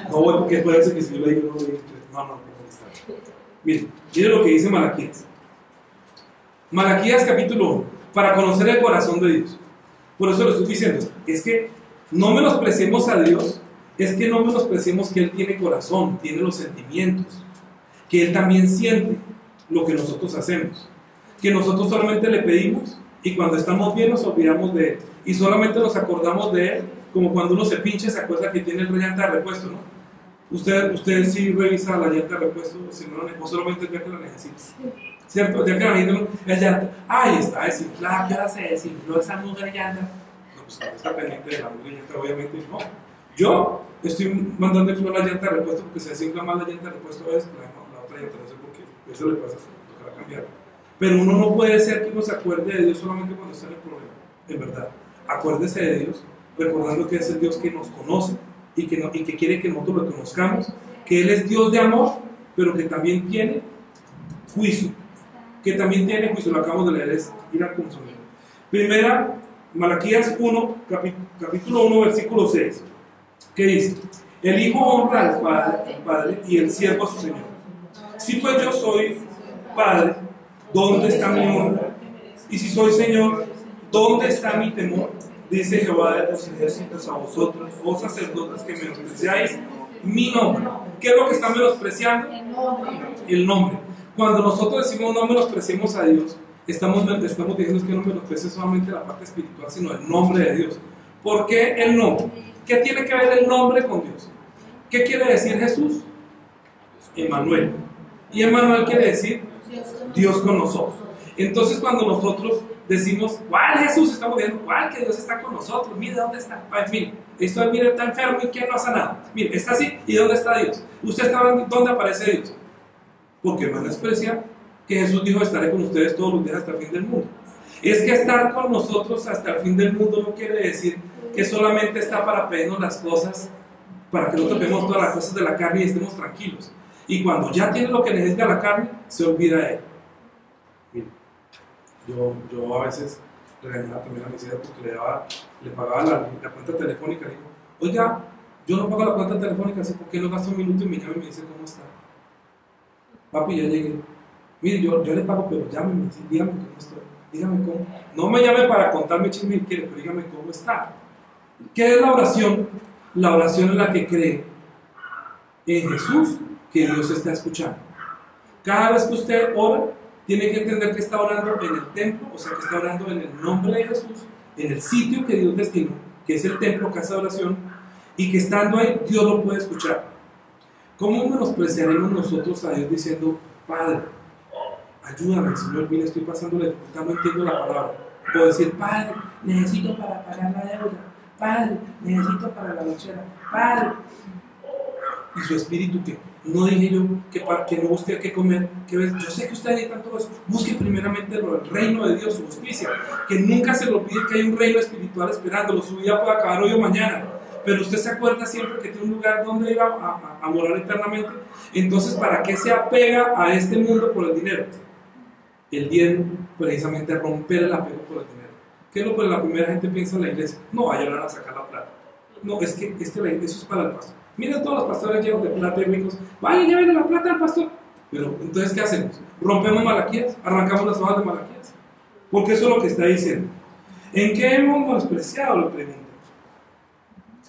No voy, porque puede ser que si yo le digo, no voy. No está. Mire lo que dice Malaquías. Malaquías capítulo 1, para conocer el corazón de Dios. Por eso lo estoy diciendo, es que no menospreciemos a Dios, es que no menospreciemos que Él tiene corazón, tiene los sentimientos, que Él también siente lo que nosotros hacemos, que nosotros solamente le pedimos y cuando estamos bien nos olvidamos de Él y solamente nos acordamos de Él, como cuando uno se pincha y se acuerda que tiene el llanta de repuesto, ¿no? Usted sí revisa la llanta de repuesto, o solamente el día que la necesita. ¿Cierto? Ya que la gente la llanta, ay, está desinflada, ¿qué hora se desinfló esa mugre llanta? No, pues cuando está pendiente de la mugre llanta, obviamente no. Yo estoy mandando inflar la llanta de repuesto porque se desinfla más la llanta de repuesto a veces que la otra llanta, no sé por qué, eso le pasa, tocará cambiar. Pero uno no puede ser que uno se acuerde de Dios solamente cuando está en el problema, en verdad. Acuérdese de Dios, recordando que es el Dios que nos conoce y que quiere que nosotros lo conozcamos, que Él es Dios de amor, pero que también tiene juicio. Lo acabamos de leer, es ir a consumir. Primera, Malaquías 1, capítulo 1, versículo 6, que dice: el hijo honra al padre y el siervo a su señor. Si pues yo soy padre, ¿dónde está mi honra? Y si soy señor, ¿dónde está mi temor? Dice Jehová de los ejércitos a vosotros, oh sacerdotes, que menospreciáis mi nombre. ¿Qué es lo que está menospreciando? El nombre. Cuando nosotros decimos no menospreciemos a Dios, estamos diciendo que no menosprecies solamente la parte espiritual, sino el nombre de Dios. ¿Por qué el nombre? ¿Qué tiene que ver el nombre con Dios? ¿Qué quiere decir Jesús? Emmanuel. Y Emmanuel quiere decir Dios con nosotros. Entonces cuando nosotros decimos, ¿cuál Jesús? Estamos diciendo, ¿cuál? Que Dios está con nosotros. Mire dónde está. Mire, está enfermo y ¿quién no ha sanado? Mire, está así. ¿Y dónde está Dios? Usted está hablando, ¿dónde aparece Dios? Porque menosprecia que Jesús dijo: estaré con ustedes todos los días hasta el fin del mundo. Es que estar con nosotros hasta el fin del mundo no quiere decir que solamente está para pedirnos las cosas, para que no toquemos todas las cosas de la carne y estemos tranquilos. Y cuando ya tiene lo que necesita la carne, se olvida de Él. Mire, yo a veces regañaba también a mis hijas porque le pagaba la cuenta telefónica. Le digo: oiga, yo no pago la cuenta telefónica, así, ¿por qué no gasto un minuto y me llama y me dice cómo está? Papi, ya llegué. Mire, yo le pago, pero llámeme, dígame cómo estoy. Dígame cómo. No me llame para contarme chisme y quiere, pero dígame cómo está. ¿Qué es la oración? La oración es la que cree en Jesús, que Dios está escuchando. Cada vez que usted ora, tiene que entender que está orando en el templo, o sea, que está orando en el nombre de Jesús, en el sitio que Dios destinó, que es el templo, casa de oración, y que estando ahí, Dios lo puede escuchar. ¿Cómo menospreciaremos nosotros a Dios diciendo: Padre, ayúdame, Señor, mira, estoy pasando la dificultad, no entiendo la palabra? O decir: Padre, necesito para pagar la deuda. Padre, necesito para la lonchera. Padre. ¿Y su espíritu qué? No dije yo que no busque qué comer. Yo sé que usted necesita todo eso. Busque primeramente el reino de Dios, su justicia. Que nunca se lo olvide que hay un reino espiritual esperándolo. Su vida puede acabar hoy o mañana, pero usted se acuerda siempre que tiene un lugar donde ir a morar eternamente. Entonces, ¿para qué se apega a este mundo por el dinero? El diezmo precisamente romper el apego por el dinero. ¿Qué es lo que la primera gente piensa en la iglesia? No vayan a sacar la plata. No, es que eso es para el pastor. Miren todos los pastores llenos de plata y ricos. Vayan, lleven la plata al pastor. Pero entonces, ¿qué hacemos? Rompemos Malaquías, arrancamos las hojas de Malaquías. Porque eso es lo que está diciendo. ¿En qué hemos menospreciado? Le pregunto.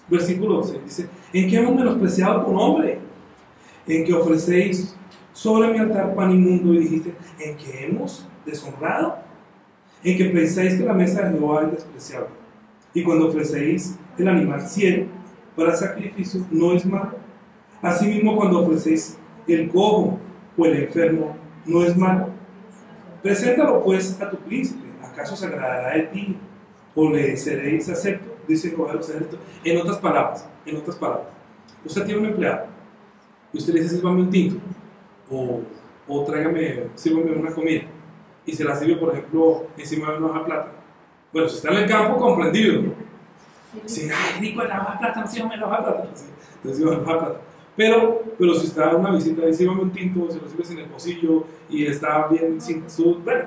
Versículo 12 dice: ¿en qué hemos menospreciado tu nombre? En que ofrecéis sobre mi altar pan inmundo, y dijiste: ¿en qué hemos deshonrado? En que pensáis que la mesa de Jehová es despreciable, y cuando ofrecéis el animal ciego para sacrificio no es malo. Asimismo, cuando ofrecéis el cojo o el enfermo no es malo. Preséntalo pues a tu príncipe. ¿Acaso se agradará de ti o le seréis acepto? Dice Jehová de los ejércitos. En otras palabras, usted tiene un empleado y usted le dice: sírvame un tinto o sírvame una comida, y se la sirve, por ejemplo, encima de una hoja de plata. Bueno, si está en el campo, comprendido, ¿no? Si, ay, Nico, la hoja de plata, no sírvame la hoja de plata, entonces sírvame la hoja de plata. Pero si está en una visita y sírvame un tinto, se lo sirves en el pocillo y está bien sin su... Bueno,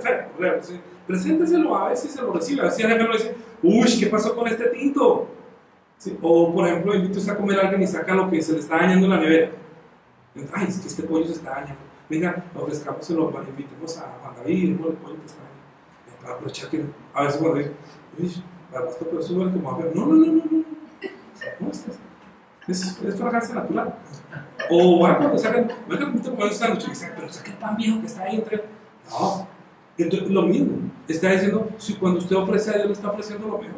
¿sí? Presénteselo a ver si se lo recibe. A ver si el jefe lo dice: uy, ¿qué pasó con este tinto? ¿Sí? O, por ejemplo, invito a comer a alguien y saca lo que se le está dañando en la nevera. Ay, es que este pollo se está dañando. Venga, ofrezcámoselo, invitemos a Juan David, el pollo que está dañando. Para aprovechar que a veces cuando dice: uy, para esto, pero eso duele como a ver. No. ¿Cómo estás? Es fragancia natural. O bueno, cuando sacan, venga, te pones esta noche y dicen: pero saca el pan viejo que está ahí entre. No. Entonces, lo mismo, está diciendo: si cuando usted ofrece a Dios, le está ofreciendo lo mejor,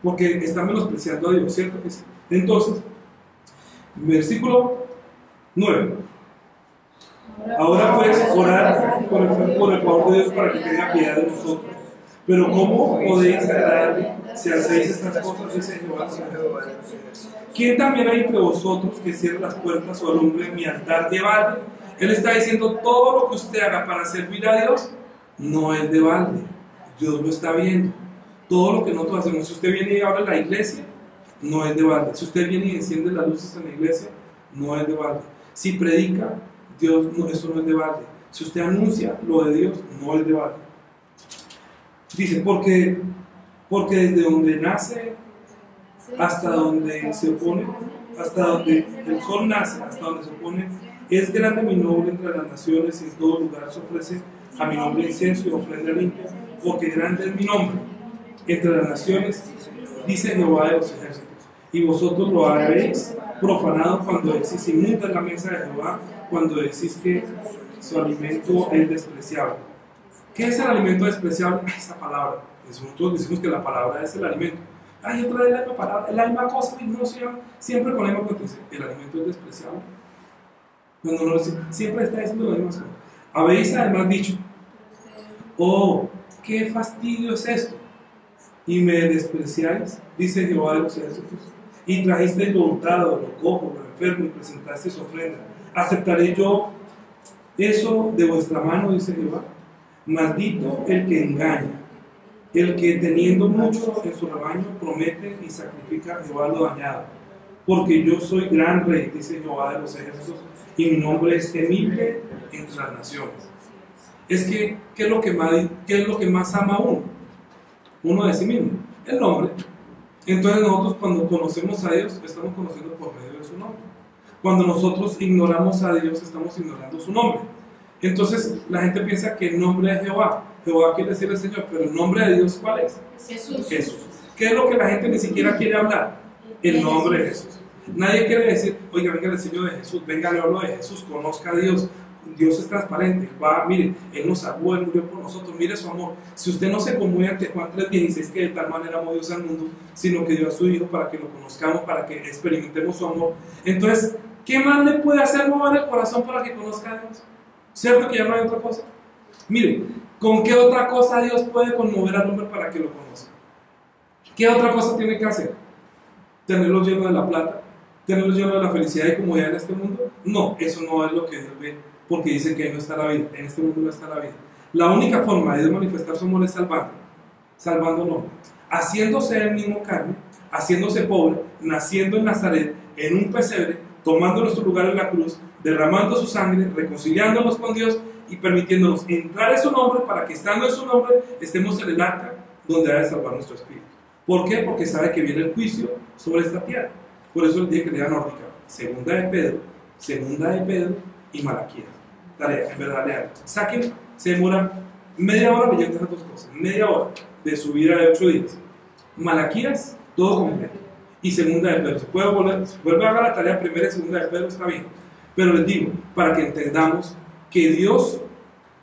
porque está menospreciando a Dios, ¿cierto? Entonces, versículo 9. Ahora puedes orar por el favor de Dios para que tenga piedad de nosotros. Pero ¿cómo podéis agradarle si hacéis estas cosas? Dice Jehová. ¿Quién también hay entre vosotros que cierre las puertas o alumbre mi altar de balde? Él está diciendo: todo lo que usted haga para servir a Dios no es de balde. Dios lo está viendo. Todo lo que nosotros hacemos, si usted viene y abre la iglesia, no es de balde. Si usted viene y enciende las luces en la iglesia, no es de balde. Si predica, Dios, no, eso no es de balde. Si usted anuncia lo de Dios, no es de balde. Dice: porque desde donde nace hasta donde se pone, hasta donde el sol nace, hasta donde se pone, es grande mi nombre entre las naciones, y en todo lugar se ofrece a mi nombre incienso y ofrenda limpia, porque grande es mi nombre entre las naciones, dice Jehová de los ejércitos. Y vosotros lo habéis profanado cuando decís: inmunda es la mesa de Jehová, cuando decís que su alimento es despreciable. ¿Qué es el alimento despreciable? Esa palabra. Nosotros decimos que la palabra es el alimento. Ay, otra vez la misma palabra, la misma cosa, y no siempre con la misma cosa. El alimento es despreciable. No, siempre está diciendo las mismas cosas. Habéis además dicho: oh, qué fastidio es esto, y me despreciáis, dice Jehová de los ejércitos, y trajisteis lo hurtado, lo cojo, lo enfermo, y presentasteis ofrenda. ¿Aceptaré yo eso de vuestra mano? Dice Jehová. Maldito el que engaña, el que teniendo mucho en su rebaño promete y sacrifica a Jehová lo dañado. Porque yo soy gran rey, dice Jehová de los ejércitos, y mi nombre es temible entre las naciones. Es que, ¿qué es lo que más ama uno de sí mismo? El nombre. Entonces nosotros, cuando conocemos a Dios, estamos conociendo por medio de su nombre. Cuando nosotros ignoramos a Dios, estamos ignorando su nombre. Entonces la gente piensa que el nombre es Jehová. Jehová quiere decir el Señor, pero el nombre de Dios, ¿cuál es? Jesús. ¿Qué es lo que la gente ni siquiera quiere hablar? El nombre de Jesús. Nadie quiere decir: oiga, venga, le enseño de Jesús, venga, le hablo de Jesús, conozca a Dios. Dios es transparente, mire, Él nos salvó, Él murió por nosotros, mire su amor. Si usted no se conmueve ante Juan 3:16, que de tal manera amó Dios al mundo, sino que dio a su Hijo para que lo conozcamos, para que experimentemos su amor, entonces, ¿qué más le puede hacer mover el corazón para que conozca a Dios? ¿Cierto que ya no hay otra cosa? Mire, ¿con qué otra cosa Dios puede conmover al hombre para que lo conozca? ¿Qué otra cosa tiene que hacer? ¿Tenerlo lleno de la plata? ¿Tenerlo lleno de la felicidad y comodidad en este mundo? No, eso no es lo que Dios ve, porque dice que ahí no está la vida, en este mundo no está la vida. La única forma de Dios manifestar su amor es salvando. salvando al hombre, haciéndose él mismo carne, haciéndose pobre, naciendo en Nazaret, en un pesebre, tomando nuestro lugar en la cruz, derramando su sangre, reconciliándonos con Dios y permitiéndonos entrar en su nombre para que estando en su nombre estemos en el arca donde ha de salvar nuestro espíritu. ¿Por qué? Porque sabe que viene el juicio sobre esta tierra. Por eso el día que lea nórdica, segunda de Pedro y Malaquías. Tarea, en verdad lean. Saquen, se demoran media hora leyendo esas dos cosas, media hora de su vida de 8 días. Malaquías, todo completo. Y segunda de Pedro. Se vuelve a hacer la tarea primera y segunda de Pedro, está bien. Pero les digo, para que entendamos que Dios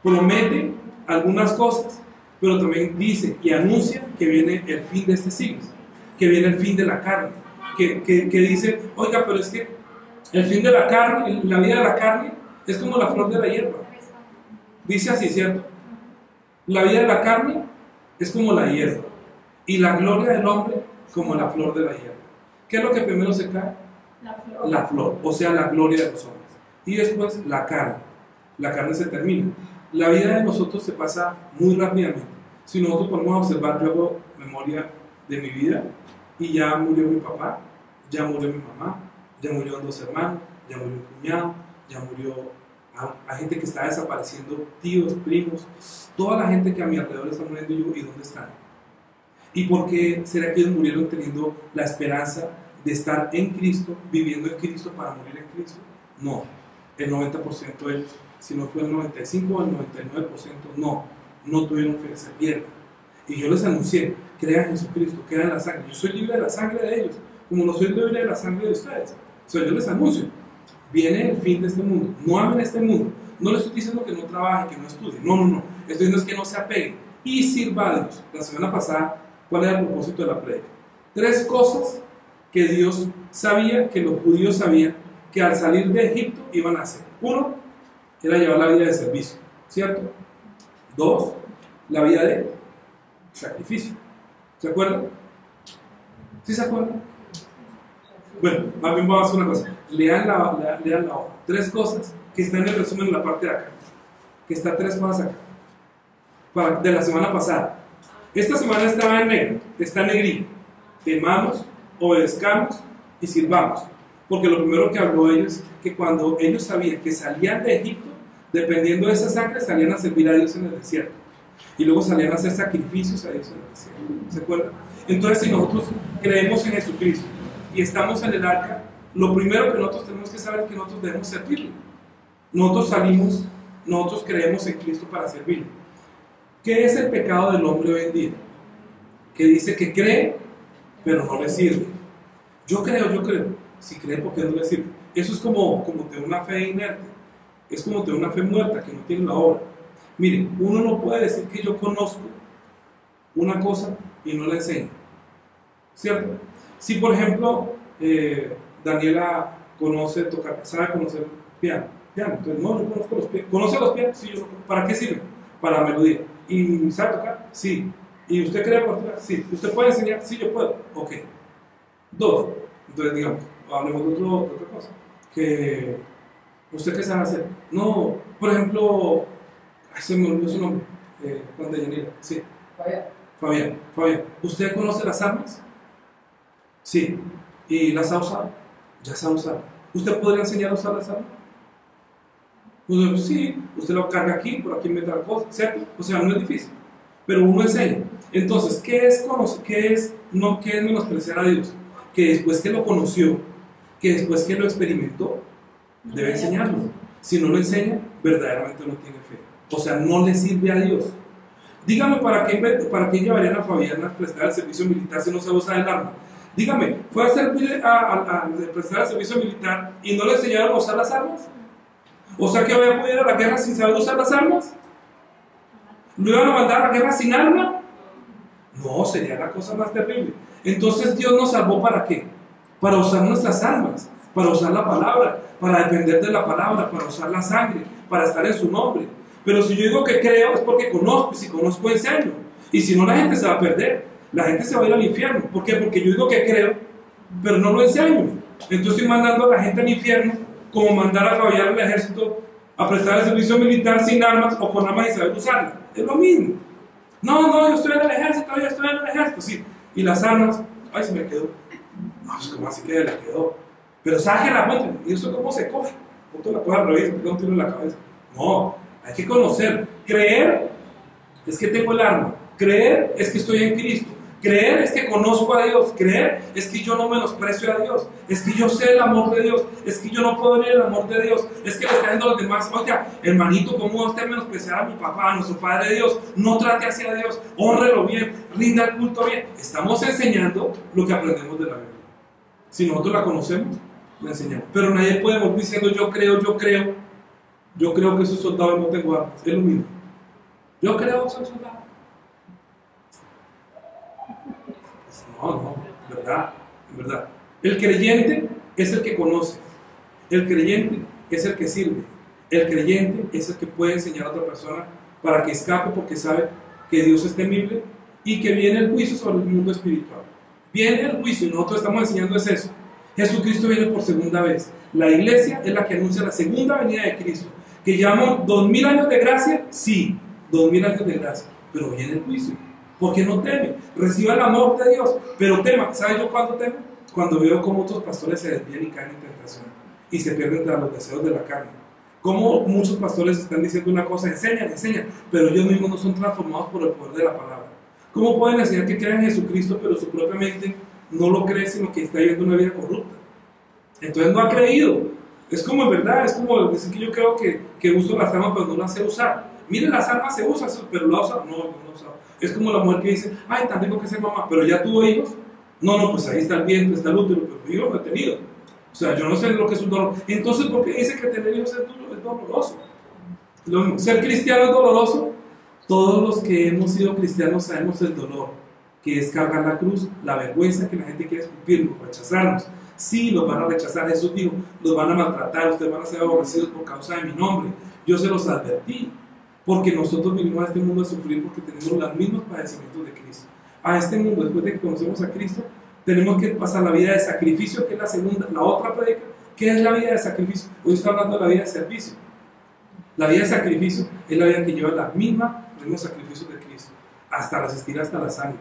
promete algunas cosas, pero también dice y anuncia que viene el fin de este siglo, que viene el fin de la carne, que dice, oiga, pero es que el fin de la carne, la vida de la carne, es como la flor de la hierba. Dice así, ¿cierto? La vida de la carne es como la hierba, y la gloria del hombre como la flor de la hierba. ¿Qué es lo que primero se cae? La flor, o sea, la gloria de los hombres. Y después la carne. La carne se termina. La vida de nosotros se pasa muy rápidamente. Si nosotros podemos observar, yo hago memoria de mi vida, y ya murió mi papá, ya murió mi mamá, ya murieron 2 hermanos, ya murió un cuñado, ya murió a gente que está desapareciendo, tíos, primos, toda la gente que a mi alrededor está muriendo. ¿Y dónde están? ¿Y por qué será que ellos murieron teniendo la esperanza de estar en Cristo, viviendo en Cristo para morir en Cristo? No, el 90% de ellos, si no fue el 95 o el 99%, no tuvieron fe, se pierden. Y yo les anuncié, crean en Jesucristo, crean en la sangre. Yo soy libre de la sangre de ellos, como no soy libre de la sangre de ustedes. O sea, yo les anuncio, viene el fin de este mundo, no amen este mundo. No les estoy diciendo que no trabaje, que no estudie, no. Estoy diciendo que no se apeguen y sirva a Dios. La semana pasada, ¿cuál era el propósito de la prédica? 3 cosas que Dios sabía, que los judíos sabían, que al salir de Egipto iban a hacer. 1, era llevar la vida de servicio, ¿cierto? 2, la vida de sacrificio. ¿Se acuerdan? ¿Sí se acuerdan? Bueno, más bien vamos a hacer una cosa. Lean la hoja. 3 cosas que están en el resumen en la parte de acá. Que está 3 cosas acá. De la semana pasada. Esta semana estaba en negro, está negrito. Temamos, obedezcamos y sirvamos. Porque lo primero que habló ellos es que cuando ellos sabían que salían de Egipto, dependiendo de esa sangre, salían a servir a Dios en el desierto. Y luego salían a hacer sacrificios a Dios en el desierto. ¿Se acuerdan? Entonces, si nosotros creemos en Jesucristo y estamos en el arca, lo primero que nosotros tenemos que saber es que nosotros debemos servirle. Nosotros creemos en Cristo para servirle. ¿Qué es el pecado del hombre hoy en día? Que dice que cree, pero no le sirve. Yo creo. Si cree, ¿por qué no le sirve? Eso es como tener una fe inerte. Es como tener una fe muerta que no tiene la obra. Miren, uno no puede decir que yo conozco una cosa y no la enseño. ¿Cierto? Si, por ejemplo, Daniela sabe conocer piano. Entonces, no, yo conozco los pianos. ¿Conoce los pianos? Sí, yo. ¿Para qué sirve? Para melodía. ¿Y sabe tocar? Sí. ¿Y usted cree partitura? Sí. ¿Usted puede enseñar? Sí, yo puedo. Ok. 2. Entonces, digamos, hablemos de otra cosa. Que ¿usted qué sabe hacer? No, por ejemplo, se me olvidó su nombre. Juan de Yanira. Sí. Fabián. ¿Usted conoce las armas? Sí. ¿Y las ha usado? Ya sabe usar. ¿Usted podría enseñar a usar las armas? Pues, sí, usted lo carga aquí, por aquí mete la cosa, ¿cierto? O sea, no es difícil, pero uno enseña. Entonces, ¿qué es menospreciar a Dios? Que después que lo conoció, que después que lo experimentó, debe enseñarlo. Si no lo enseña, verdaderamente no tiene fe. O sea, no le sirve a Dios. Dígame, ¿para qué llevarían a Fabián a prestar el servicio militar si no sabe usar el arma? Dígame, ¿fue a prestar el servicio militar y no le enseñaron a usar las armas? O sea, que había podido ir a la guerra sin saber usar las armas. ¿Lo iban a mandar a la guerra sin arma? No, sería la cosa más terrible. Entonces Dios nos salvó ¿para qué? Para usar nuestras armas, para usar la palabra, para depender de la palabra, para usar la sangre, para estar en su nombre. Pero si yo digo que creo es porque conozco, y si conozco enseño. Y si no, la gente se va a perder, la gente se va a ir al infierno. ¿Por qué? Porque yo digo que creo, pero no lo enseño. Entonces estoy mandando a la gente al infierno, como mandar a Fabián al ejército a prestar el servicio militar sin armas o con armas y saber usarlas. Es lo mismo. No, yo estoy en el ejército, sí. Y las armas, ay, se me quedó. No, pues como así que le quedó. Pero saque la monte. ¿Y eso cómo se coge? ¿Cómo la coge al revés? ¿Por qué no tiro en la cabeza? No, hay que conocer. Creer es que tengo el arma. Creer es que estoy en Cristo. Creer es que conozco a Dios. Creer es que yo no menosprecio a Dios. Es que yo sé el amor de Dios. Es que yo no puedo ver el amor de Dios. Es que le está diciendo a los demás, oiga, hermanito, ¿cómo usted menospreciar a mi papá, a nuestro Padre Dios? No trate hacia Dios, honrelo bien, rinda el culto bien. Estamos enseñando lo que aprendemos de la Biblia. Si nosotros la conocemos, la enseñamos. Pero nadie puede volver diciendo yo creo que soy soldado y no tengo armas. Es lo mismo. Yo creo que soy soldado. No, en verdad. El creyente es el que conoce. El creyente es el que sirve. El creyente es el que puede enseñar a otra persona para que escape, porque sabe que Dios es temible y que viene el juicio sobre el mundo espiritual. Viene el juicio y nosotros estamos enseñando es eso. Jesucristo viene por segunda vez. La iglesia es la que anuncia la segunda venida de Cristo. ¿Que llevamos 2000 años de gracia? Sí, 2000 años de gracia. Pero viene el juicio. Porque no teme, reciba el amor de Dios, pero tema. ¿Sabe yo cuándo temo? Cuando veo cómo otros pastores se desvían y caen en tentación y se pierden tras los deseos de la carne. Como muchos pastores están diciendo una cosa, enseñan, pero ellos mismos no son transformados por el poder de la palabra. ¿Cómo pueden enseñar que creen en Jesucristo, pero su propia mente no lo cree, sino que está viviendo una vida corrupta? Entonces no ha creído. Es como en verdad, es como decir que yo creo que uso las armas, pero no las sé usar. Miren, las armas se usan, pero las usan, no usan. Es como la mujer que dice, ay, tan rico que ser mamá, pero ya tuvo hijos. No, pues ahí está el vientre, está el útero, pero yo no he tenido. O sea, yo no sé lo que es un dolor. Entonces, ¿por qué dice que tener hijos es doloroso? Ser cristiano es doloroso. Todos los que hemos sido cristianos sabemos el dolor, que es cargar la cruz, la vergüenza que la gente quiere escupirnos, rechazarnos. Sí, los van a rechazar. Jesús dijo, los van a maltratar, ustedes van a ser aborrecidos por causa de mi nombre. Yo se los advertí. Porque nosotros vinimos a este mundo a sufrir porque tenemos los mismos padecimientos de Cristo. A este mundo, después de que conocemos a Cristo, tenemos que pasar la vida de sacrificio, que es la otra predica. ¿Qué es la vida de sacrificio? Hoy está hablando de la vida de servicio. La vida de sacrificio es la vida que lleva los mismos sacrificios de Cristo, hasta resistir hasta la sangre.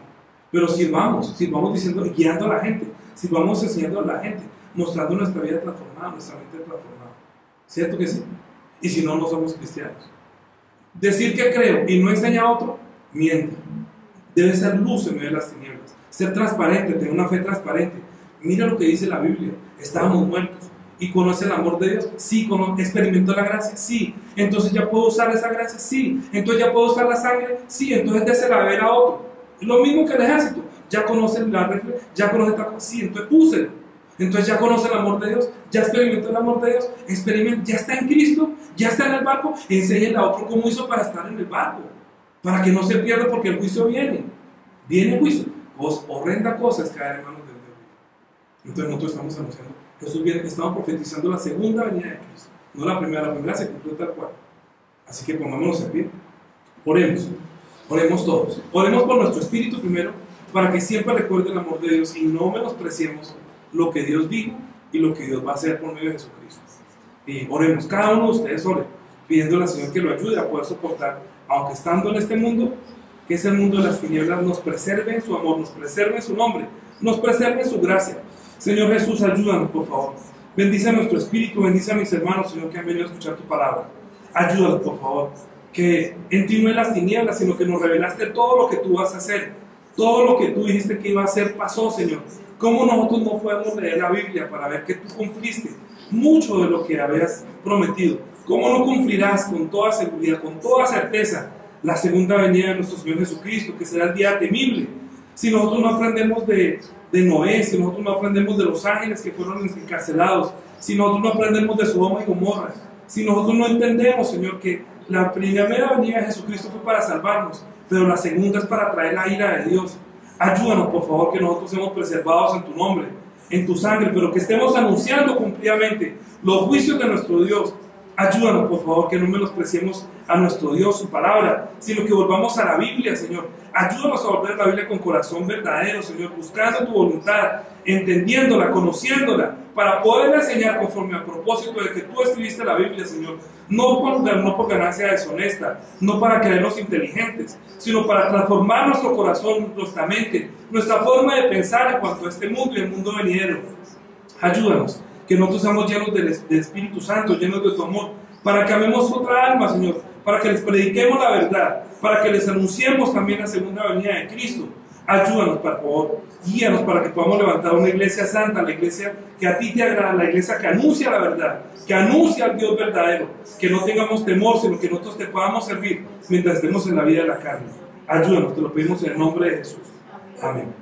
Pero sirvamos diciendo, guiando a la gente, sirvamos enseñando a la gente, mostrando nuestra vida transformada, nuestra mente transformada. ¿Cierto que sí? Y si no, no somos cristianos. Decir que creo y no enseña a otro, miente. Debe ser luz en medio de las tinieblas. Ser transparente, tener una fe transparente. Mira lo que dice la Biblia. Estábamos muertos. ¿Y conoce el amor de Dios? Sí. ¿Experimentó la gracia? Sí. Entonces ya puedo usar esa gracia. Sí. Entonces ya puedo usar la sangre. Sí. Entonces désela a beber a otro. Lo mismo que el ejército. Ya conoce la reflexión. Ya conoce esta cosa. Sí. Entonces úselo. Entonces ya conoce el amor de Dios, ya experimentó el amor de Dios, ya está en Cristo, ya está en el barco, enséñale a otro cómo hizo para estar en el barco, para que no se pierda porque el juicio viene el juicio, horrenda cosa es caer en manos del diablo. Entonces nosotros estamos anunciando, Jesús viene, estamos profetizando la segunda venida de Cristo, no la primera se cumplió tal cual. Así que pongámonos en pie, oremos todos, oremos por nuestro espíritu primero, para que siempre recuerde el amor de Dios y no menospreciemos lo que Dios dijo y lo que Dios va a hacer por medio de Jesucristo. Y oremos, cada uno de ustedes ore, pidiéndole al Señor que lo ayude a poder soportar, aunque estando en este mundo, que ese mundo de las tinieblas nos preserve en su amor, nos preserve en su nombre, nos preserve en su gracia. Señor Jesús, ayúdanos, por favor. Bendice a nuestro espíritu, bendice a mis hermanos, Señor, que han venido a escuchar tu palabra. Ayúdanos, por favor, que en ti no es las tinieblas, sino que nos revelaste todo lo que tú vas a hacer. Todo lo que tú dijiste que iba a hacer pasó, Señor. ¿Cómo nosotros no podemos leer la Biblia para ver que tú cumpliste mucho de lo que habías prometido? ¿Cómo no cumplirás con toda seguridad, con toda certeza, la segunda venida de nuestro Señor Jesucristo, que será el día temible? Si nosotros no aprendemos de Noé, si nosotros no aprendemos de los ángeles que fueron encarcelados, si nosotros no aprendemos de Sodoma y Gomorra, si nosotros no entendemos, Señor, que la primera venida de Jesucristo fue para salvarnos, pero la segunda es para traer la ira de Dios. Ayúdanos, por favor, que nosotros seamos preservados en tu nombre, en tu sangre, pero que estemos anunciando cumplidamente los juicios de nuestro Dios. Ayúdanos, por favor, que no menospreciemos a nuestro Dios, su palabra, sino que volvamos a la Biblia, Señor, Ayúdanos a volver la Biblia con corazón verdadero, Señor, buscando tu voluntad, entendiéndola, conociéndola, para poderla enseñar conforme al propósito de que tú escribiste la Biblia, Señor. No por ganancia deshonesta, no para creernos inteligentes, sino para transformar nuestro corazón, nuestra mente, nuestra forma de pensar en cuanto a este mundo y el mundo venidero. Ayúdanos, que nosotros seamos llenos del Espíritu Santo, llenos de tu amor, para que amemos otra alma, Señor, para que les prediquemos la verdad, para que les anunciemos también la segunda venida de Cristo. Ayúdanos, por favor, guíanos para que podamos levantar una iglesia santa, la iglesia que a ti te agrada, la iglesia que anuncia la verdad, que anuncia al Dios verdadero, que no tengamos temor, sino que nosotros te podamos servir mientras estemos en la vida de la carne. Ayúdanos, te lo pedimos en el nombre de Jesús. Amén.